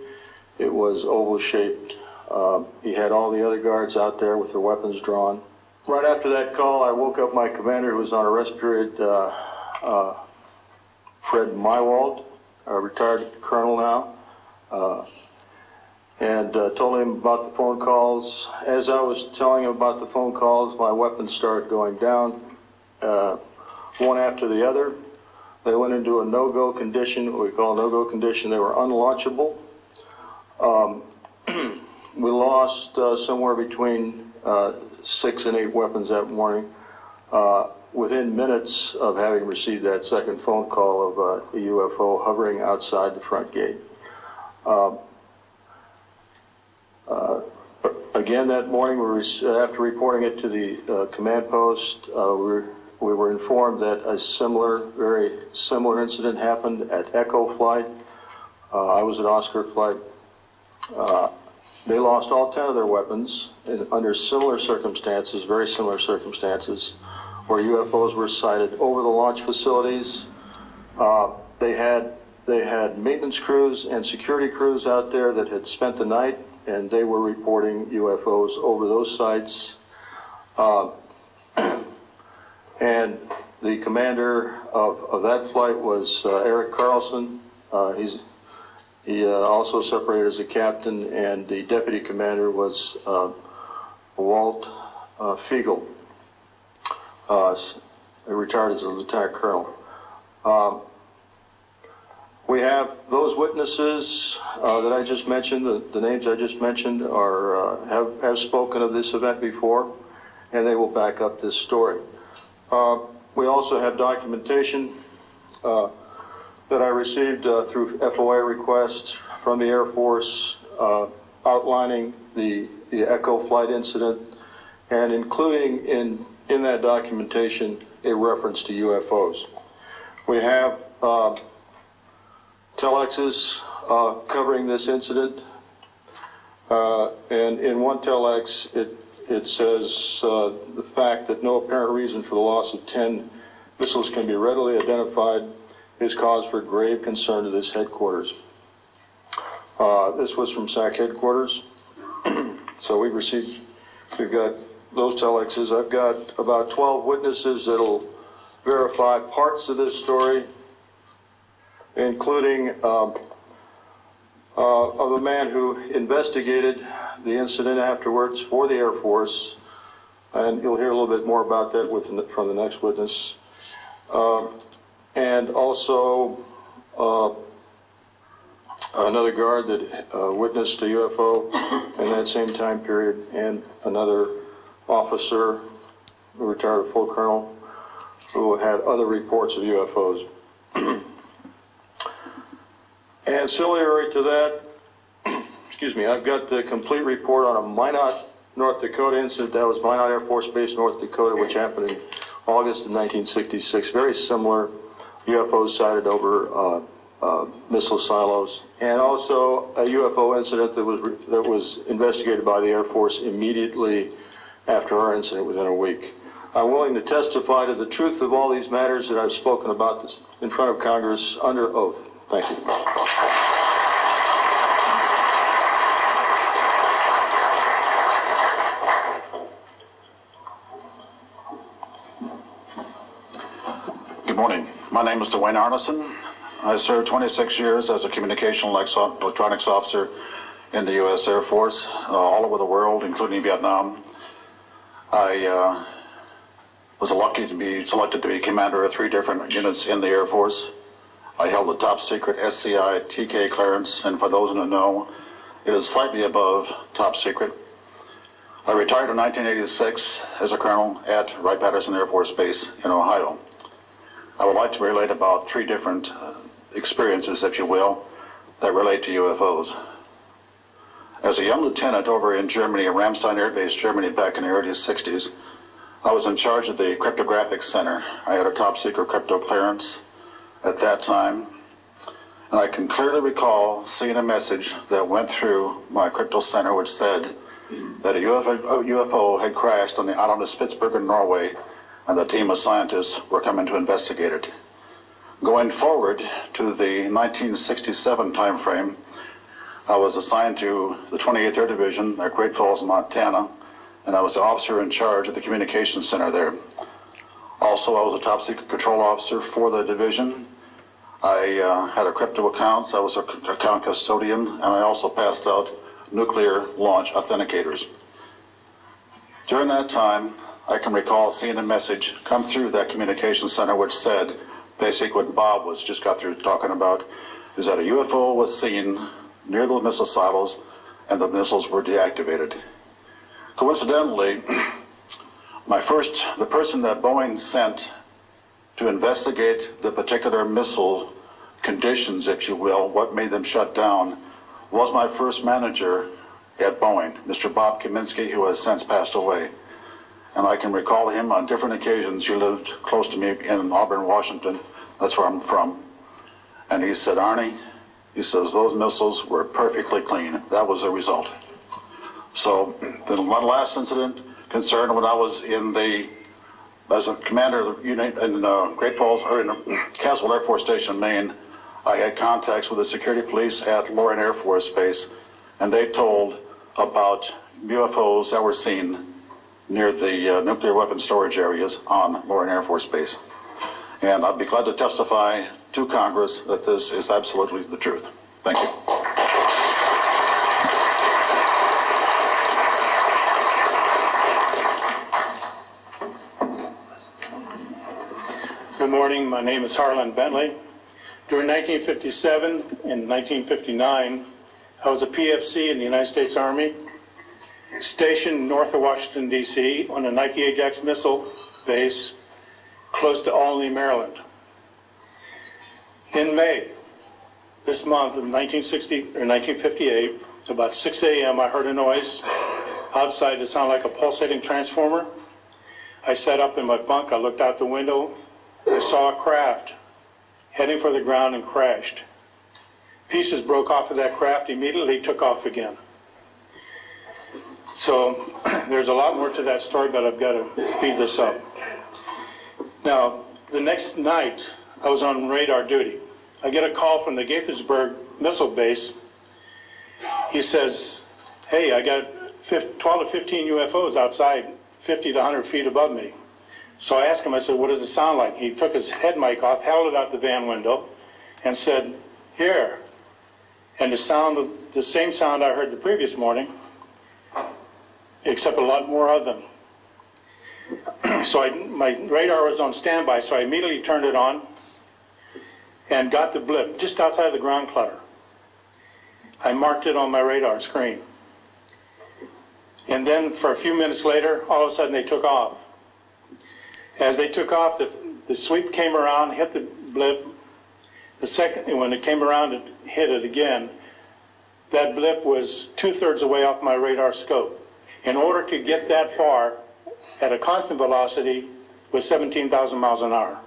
It was oval-shaped. He had all the other guards out there with their weapons drawn. Right after that call, I woke up my commander, who was on a rest period, Fred Mywald, a retired colonel now, and told him about the phone calls. As I was telling him about the phone calls, my weapons started going down, one after the other. They went into a no-go condition, what we call a no-go condition. They were unlaunchable. We lost somewhere between 6 and 8 weapons that morning within minutes of having received that second phone call of a UFO hovering outside the front gate. Again, that morning, after reporting it to the command post, we were informed that a very similar incident happened at Echo Flight. I was at Oscar Flight. They lost all 10 of their weapons under similar circumstances, very similar circumstances, where UFOs were sighted over the launch facilities. They had maintenance crews and security crews out there that had spent the night, and they were reporting UFOs over those sites. And the commander of that flight was Eric Carlson. He also separated as a captain, and the deputy commander was Walt Fiegel, retired as a lieutenant colonel. We have those witnesses that I just mentioned, the names I just mentioned, have spoken of this event before, and they will back up this story. We also have documentation that I received through FOA requests from the Air Force outlining the Echo Flight incident, and including in that documentation a reference to UFOs. We have telexes covering this incident, and in one telex it says the fact that no apparent reason for the loss of 10 missiles can be readily identified is cause for grave concern to this headquarters. This was from SAC headquarters. So we've got those telexes. I've got about 12 witnesses that'll verify parts of this story, including of a man who investigated the incident afterwards for the Air Force, and you'll hear a little bit more about that from the next witness. And also another guard that witnessed a UFO in that same time period, and another officer, a retired full colonel, who had other reports of UFOs. Ancillary to that, excuse me, I've got the complete report on a Minot, North Dakota incident. That was Minot Air Force Base, North Dakota, which happened in August of 1966. Very similar UFOs sighted over missile silos, and also a UFO incident that was investigated by the Air Force immediately after our incident, within a week. I'm willing to testify to the truth of all these matters that I've spoken about this in front of Congress under oath. Thank you. Good morning. My name is Dwayne Arneson. I served 26 years as a communication electronics officer in the U.S. Air Force, all over the world, including Vietnam. I was lucky to be selected to be commander of 3 different units in the Air Force. I held the top secret SCI TK clearance, and for those who don't know, it is slightly above top secret. I retired in 1986 as a colonel at Wright-Patterson Air Force Base in Ohio. I would like to relate about 3 different experiences, if you will, that relate to UFOs. As a young lieutenant over in Germany, at Ramstein Air Base, Germany, back in the early 60s, I was in charge of the cryptographic center. I had a top secret crypto clearance at that time, and I can clearly recall seeing a message that went through my crypto center which said that a UFO had crashed on the island of Spitsbergen, Norway, and the team of scientists were coming to investigate it. Going forward to the 1967 timeframe, I was assigned to the 28th Air Division at Great Falls, Montana, and I was the officer in charge of the communications center there. Also, I was a top secret control officer for the division. I had a crypto account. I was an account custodian, and I also passed out nuclear launch authenticators. During that time, I can recall seeing a message come through that communication center which said, basically what Bob was just got through talking about, is that a UFO was seen near the missile silos and the missiles were deactivated. Coincidentally, the person that Boeing sent to investigate the particular missile conditions, if you will, what made them shut down, was my first manager at Boeing, Mr. Bob Kaminsky, who has since passed away. And I can recall him on different occasions. He lived close to me in Auburn, Washington. That's where I'm from. And he said, Arnie, he says, those missiles were perfectly clean. That was the result. So then my last incident concerned when I was as a commander of the unit in Great Falls, or in Castle Air Force Station, Maine. I had contacts with the security police at Loring Air Force Base, and they told about UFOs that were seen near the nuclear weapon storage areas on Loring Air Force Base. And I'd be glad to testify to Congress that this is absolutely the truth. Thank you. Good morning. My name is Harlan Bentley. During 1957 and 1959, I was a PFC in the United States Army, stationed north of Washington, D.C. on a Nike Ajax missile base close to Olney, Maryland. In May, this month of 1958, it's about 6 a.m., I heard a noise outside that sounded like a pulsating transformer. I sat up in my bunk, I looked out the window, I saw a craft heading for the ground and crashed. Pieces broke off of that craft, immediately took off again. So there's a lot more to that story, but I've got to speed this up. Now, the next night, I was on radar duty. I get a call from the Gaithersburg missile base. He says, hey, I got 12 to 15 UFOs outside, 50 to 100 feet above me. So I asked him, I said, what does it sound like? He took his head mic off, held it out the van window, and said, here. And the same sound I heard the previous morning, except a lot more of them. So my radar was on standby, so I immediately turned it on and got the blip just outside the ground clutter. I marked it on my radar screen. And then for a few minutes later, all of a sudden they took off. As they took off, the sweep came around, hit the blip. The second, when it came around and hit it again, that blip was 2/3 away off my radar scope. In order to get that far at a constant velocity was 17,000 miles an hour.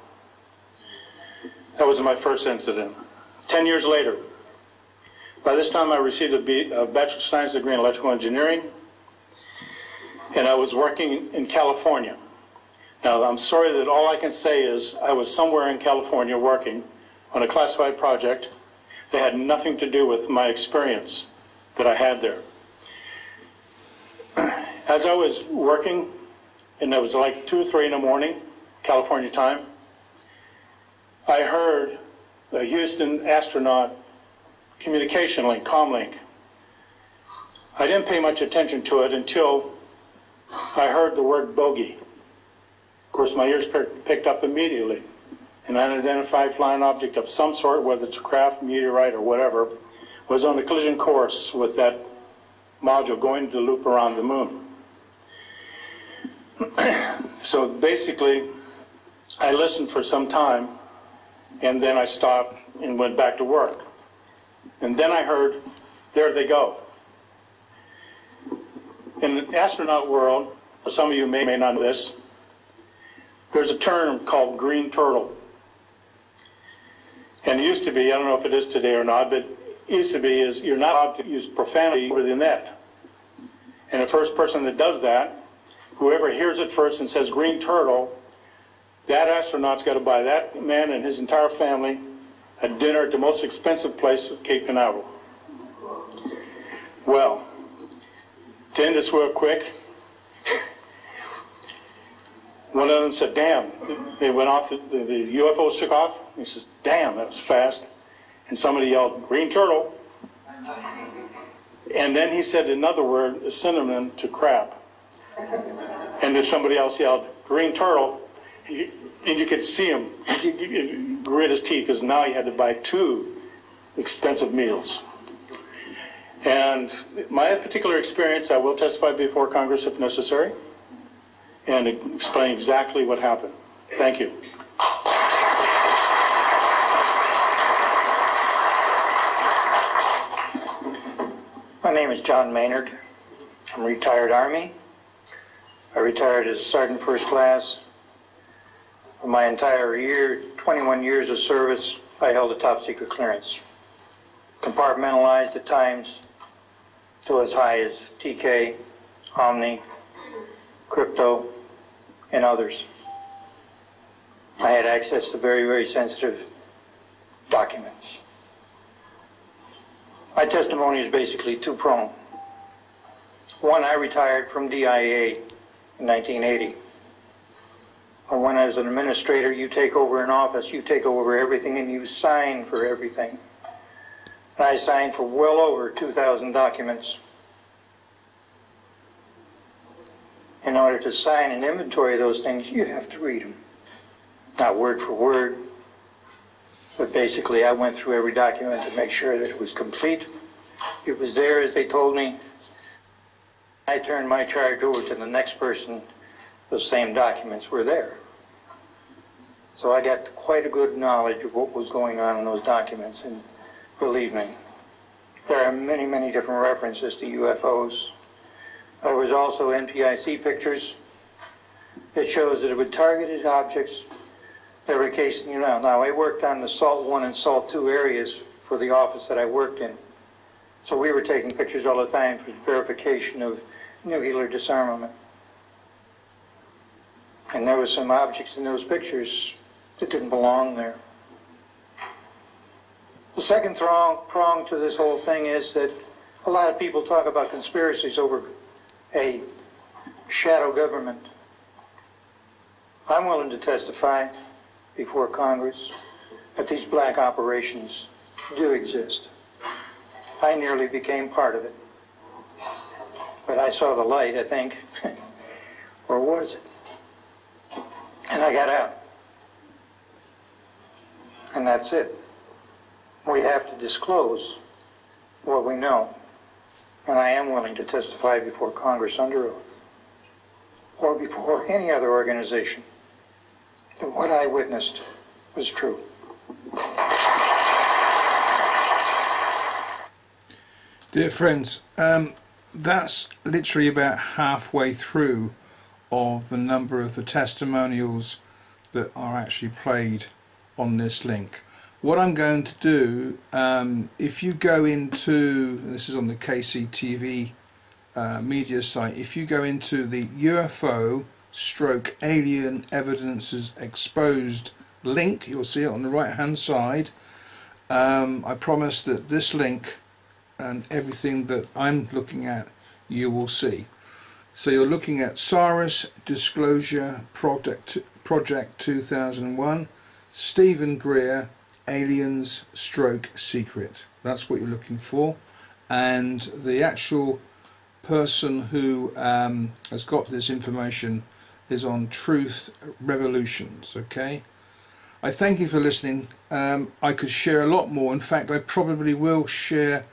That was my first incident. 10 years later, by this time I received a Bachelor of Science degree in electrical engineering, and I was working in California. Now, I'm sorry that all I can say is I was somewhere in California working on a classified project that had nothing to do with my experience that I had there. As I was working, and it was like 2 or 3 in the morning, California time, I heard a Houston astronaut communication link, comlink. I didn't pay much attention to it until I heard the word bogey. Of course, my ears picked up immediately. An unidentified flying object of some sort, whether it's a craft, meteorite, or whatever, was on a collision course with that module going to loop around the moon. So basically, I listened for some time, and then I stopped and went back to work. And then I heard, there they go. In the astronaut world, some of you may not know this, there's a term called green turtle. And it used to be, I don't know if it is today or not, but it used to be is you're not allowed to use profanity over the net. And the first person that does that, whoever hears it first and says green turtle, that astronaut's got to buy that man and his entire family a dinner at the most expensive place at Cape Canaveral. Well, to end this real quick, one of them said, damn, they went off, the UFOs took off. He says, damn, that was fast. And somebody yelled, green turtle. And then he said another word, a synonym to crap. And then somebody else yelled, green turtle. And you could see him grit his teeth, because now he had to buy 2 expensive meals. And my particular experience, I will testify before Congress if necessary, and explain exactly what happened. Thank you. My name is John Maynard. I'm a retired Army. I retired as a Sergeant First Class. For my entire year, 21 years of service, I held a top secret clearance. Compartmentalized at times to as high as TK, Omni, Crypto, and others. I had access to very, very sensitive documents. My testimony is basically 2-pronged. One, I retired from DIA in 1980. When as an administrator, you take over an office, you take over everything, and you sign for everything. And I signed for well over 2,000 documents. In order to sign and inventory those things, you have to read them. Not word for word, but basically I went through every document to make sure that it was complete. It was there as they told me. I turned my charge over to the next person. Those same documents were there. So I got quite a good knowledge of what was going on in those documents, and believe me, there are many, many different references to UFOs. There was also NPIC pictures that shows that it would targeted objects that were casing you out. Now, I worked on the SALT 1 and SALT 2 areas for the office that I worked in. So we were taking pictures all the time for verification of nuclear disarmament. And there were some objects in those pictures that didn't belong there. The second prong to this whole thing is that a lot of people talk about conspiracies over a shadow government. I'm willing to testify before Congress that these black operations do exist. I nearly became part of it. But I saw the light, I think, or was it? And I got out. And that's it. We have to disclose what we know. And I am willing to testify before Congress under oath, or before any other organization, that what I witnessed was true. Dear friends, that's literally about halfway through of the number of the testimonials that are actually played on this link. What I'm going to do, if you go into, and this is on the KCTV media site, if you go into the UFO stroke alien evidences exposed link, you'll see it on the right hand side. I promise that this link and everything that I'm looking at you will see. So you're looking at SARS Disclosure Project 2001, Stephen Greer, Aliens Stroke Secret. That's what you're looking for. And the actual person who has got this information is on Truth Revolutions. Okay, I thank you for listening. I could share a lot more. In fact, I probably will share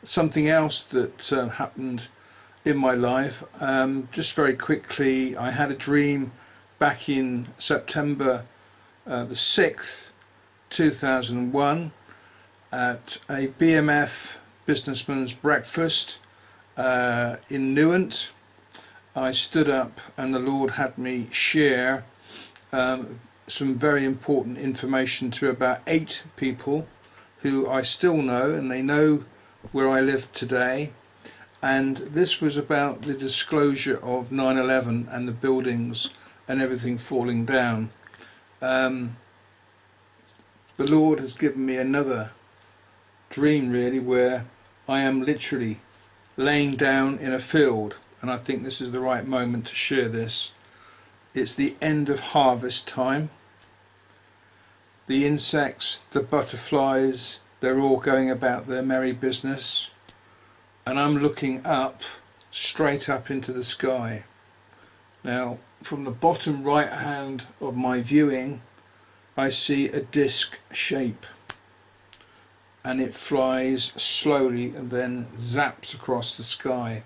something else that happened in my life. Just very quickly, I had a dream back in September the 6th 2001 at a BMF businessman's breakfast in Newent. I stood up and the Lord had me share some very important information to about 8 people who I still know, and they know where I live today. And this was about the disclosure of 9/11 and the buildings and everything falling down. The Lord has given me another dream, really, where I am literally laying down in a field, and I think this is the right moment to share this. It's the end of harvest time. The insects, the butterflies, they're all going about their merry business, and I'm looking up, straight up into the sky. Now, from the bottom right hand of my viewing, I see a disc shape, and it flies slowly and then zaps across the sky.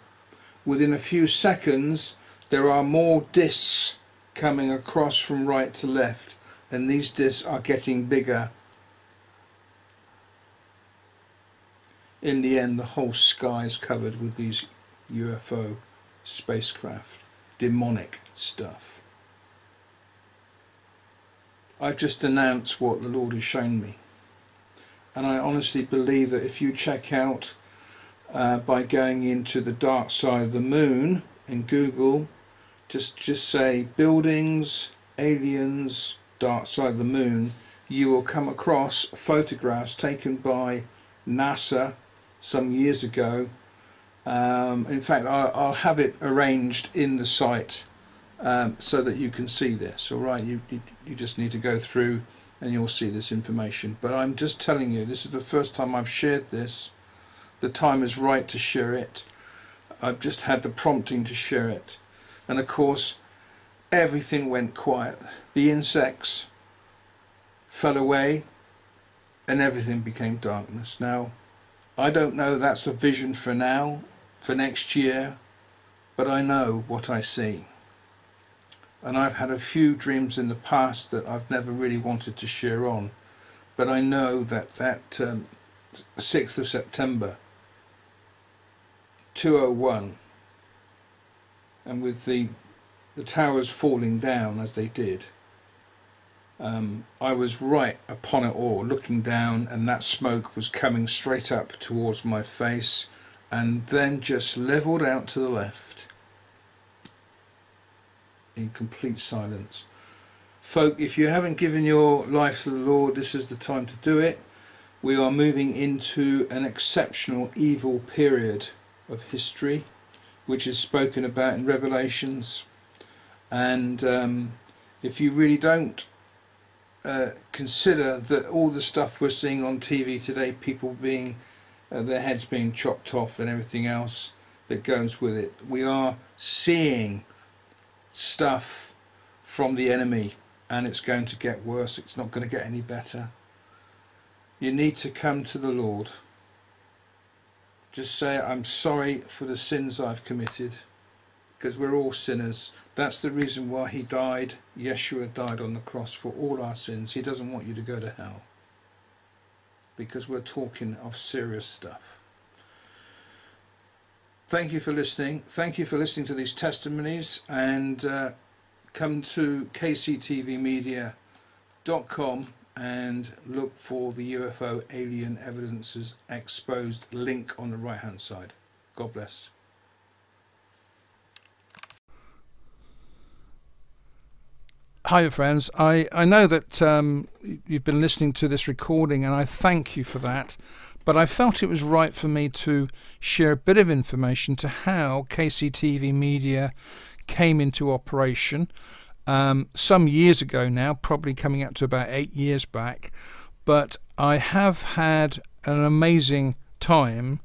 Within a few seconds there are more discs coming across from right to left, and these discs are getting bigger. In the end, the whole sky is covered with these UFO spacecraft, demonic stuff. I've just announced what the Lord has shown me, and I honestly believe that if you check out by going into the dark side of the moon in Google, just say buildings, aliens, dark side of the moon, you will come across photographs taken by NASA some years ago. In fact, I'll have it arranged in the site so that you can see this. All right, you just need to go through and you'll see this information. But I'm just telling you, this is the first time I've shared this. The time is right to share it. I've just had the prompting to share it, and of course everything went quiet. The insects fell away and everything became darkness. Now, I don't know that's a vision for now, for next year, but I know what I see. And I've had a few dreams in the past that I've never really wanted to share on, but I know that 6th of September 2001, and with the towers falling down as they did, I was right upon it all, looking down, and that smoke was coming straight up towards my face and then just levelled out to the left in complete silence. Folk, if you haven't given your life to the Lord, this is the time to do it. We are moving into an exceptional evil period of history, which is spoken about in Revelations. And if you really don't consider that all the stuff we're seeing on TV today, people being their heads being chopped off and everything else that goes with it. We are seeing stuff from the enemy, and it's going to get worse. It's not going to get any better. You need to come to the Lord. Just say, I'm sorry for the sins I've committed, because we're all sinners. That's the reason why he died. Yeshua died on the cross for all our sins. He doesn't want you to go to hell, because we're talking of serious stuff. Thank you for listening. Thank you for listening to these testimonies, and come to kctvmedia.com and look for the UFO Alien Evidences Exposed link on the right hand side. God bless. Hi friends, I know that you've been listening to this recording, and I thank you for that, but I felt it was right for me to share a bit of information to how KCTV Media came into operation some years ago now, probably coming up to about 8 years back. But I have had an amazing time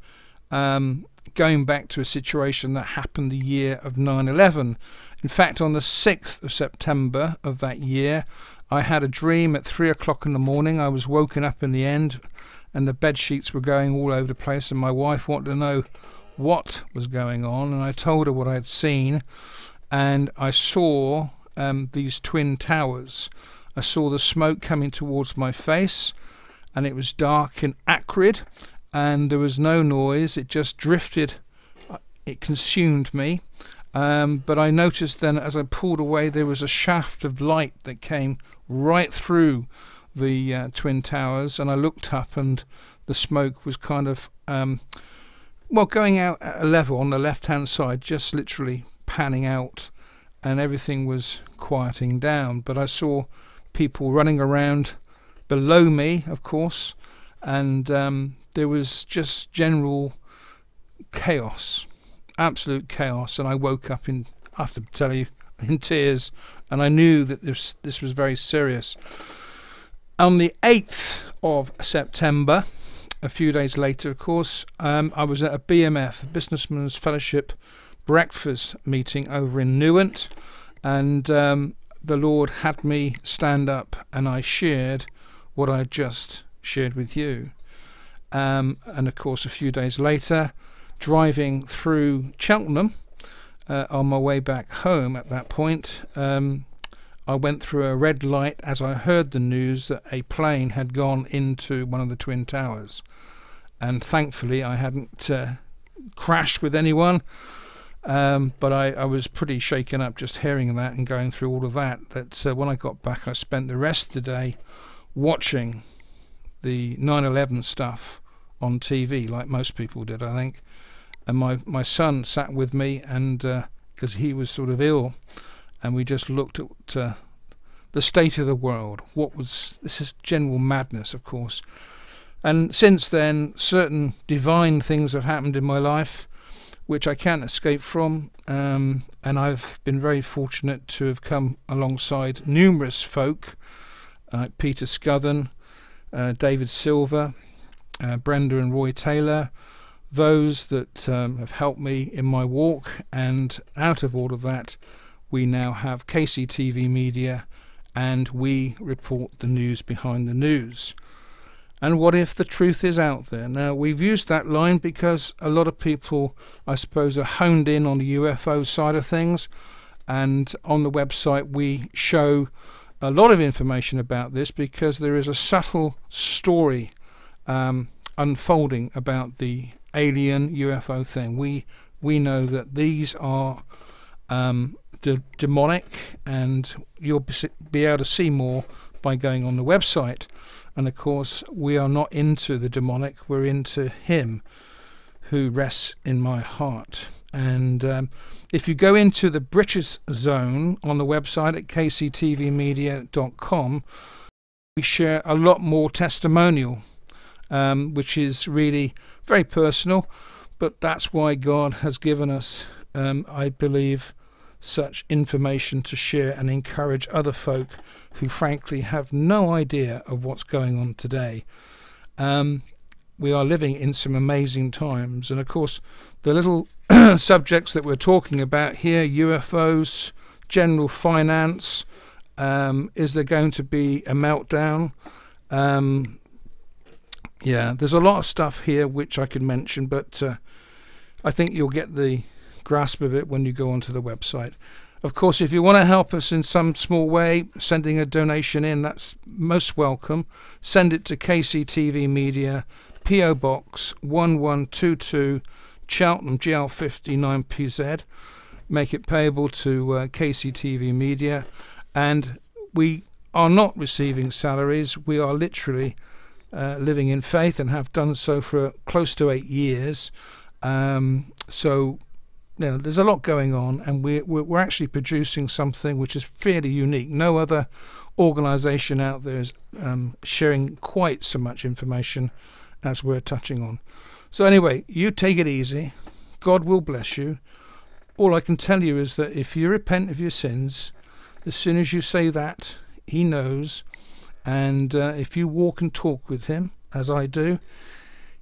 going back to a situation that happened the year of 9/11. In fact, on the 6th of September of that year, I had a dream at 3 o'clock in the morning. I was woken up in the end, and the bed sheets were going all over the place, and my wife wanted to know what was going on, and I told her what I had seen, and I saw these twin towers. I saw the smoke coming towards my face, and it was dark and acrid, and there was no noise. It just drifted. It consumed me. But I noticed then, as I pulled away, there was a shaft of light that came right through the twin towers, and I looked up, and the smoke was kind of going out at a level on the left hand side, just literally panning out, and everything was quieting down. But I saw people running around below me, of course, and there was just general chaos, absolute chaos. And I woke up I have to tell you, in tears, and I knew that this was very serious. On the 8th of September, a few days later, of course, I was at a BMF, Businessmen's Fellowship breakfast meeting over in Newent, and the Lord had me stand up, and I shared what I just shared with you. And of course, a few days later, driving through Cheltenham on my way back home at that point, I went through a red light as I heard the news that a plane had gone into one of the twin towers, and thankfully I hadn't crashed with anyone. But I was pretty shaken up just hearing that and going through all of that. When I got back, I spent the rest of the day watching the 9/11 stuff on TV, like most people did, I think. And my son sat with me, and because he was sort of ill, and we just looked at the state of the world. This is general madness, of course. And since then, certain divine things have happened in my life, which I can't escape from, and I've been very fortunate to have come alongside numerous folk, like Peter Scuthan, David Silver, Brenda and Roy Taylor, those that have helped me in my walk. And out of all of that, we now have KCTV Media, and we report the news behind the news. And what if the truth is out there? Now, we've used that line because a lot of people, I suppose, are honed in on the UFO side of things, and on the website we show a lot of information about this, because there is a subtle story unfolding about the alien UFO thing. We know that these are demonic, and you'll be able to see more by going on the website. And of course, we are not into the demonic, we're into him who rests in my heart. And if you go into the British zone on the website at kctvmedia.com, we share a lot more testimonial, which is really very personal, but that's why God has given us, I believe, such information to share and encourage other folk who frankly have no idea of what's going on today. we are living in some amazing times. And of course, the little subjects that we're talking about here, UFOs, general finance, is there going to be a meltdown? Yeah, there's a lot of stuff here which I could mention, but I think you'll get the grasp of it when you go onto the website. Of course, if you want to help us in some small way, sending a donation in, that's most welcome. Send it to KCTV Media, PO Box 1122, Cheltenham, GL59PZ. Make it payable to KCTV Media. And we are not receiving salaries. We are literally living in faith and have done so for close to 8 years. So you know, there's a lot going on, and we're actually producing something which is fairly unique. No other organisation out there is sharing quite so much information as we're touching on. So anyway, you take it easy. God will bless you. All I can tell you is that if you repent of your sins, as soon as you say that, he knows. And if you walk and talk with him, as I do,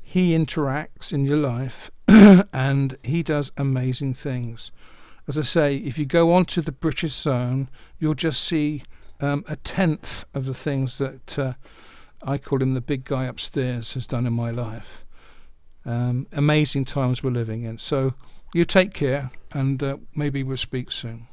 he interacts in your life and he does amazing things. As I say, if you go onto the British Zone, you'll just see a tenth of the things that I call him the big guy upstairs has done in my life. Amazing times we're living in. So you take care, and maybe we'll speak soon.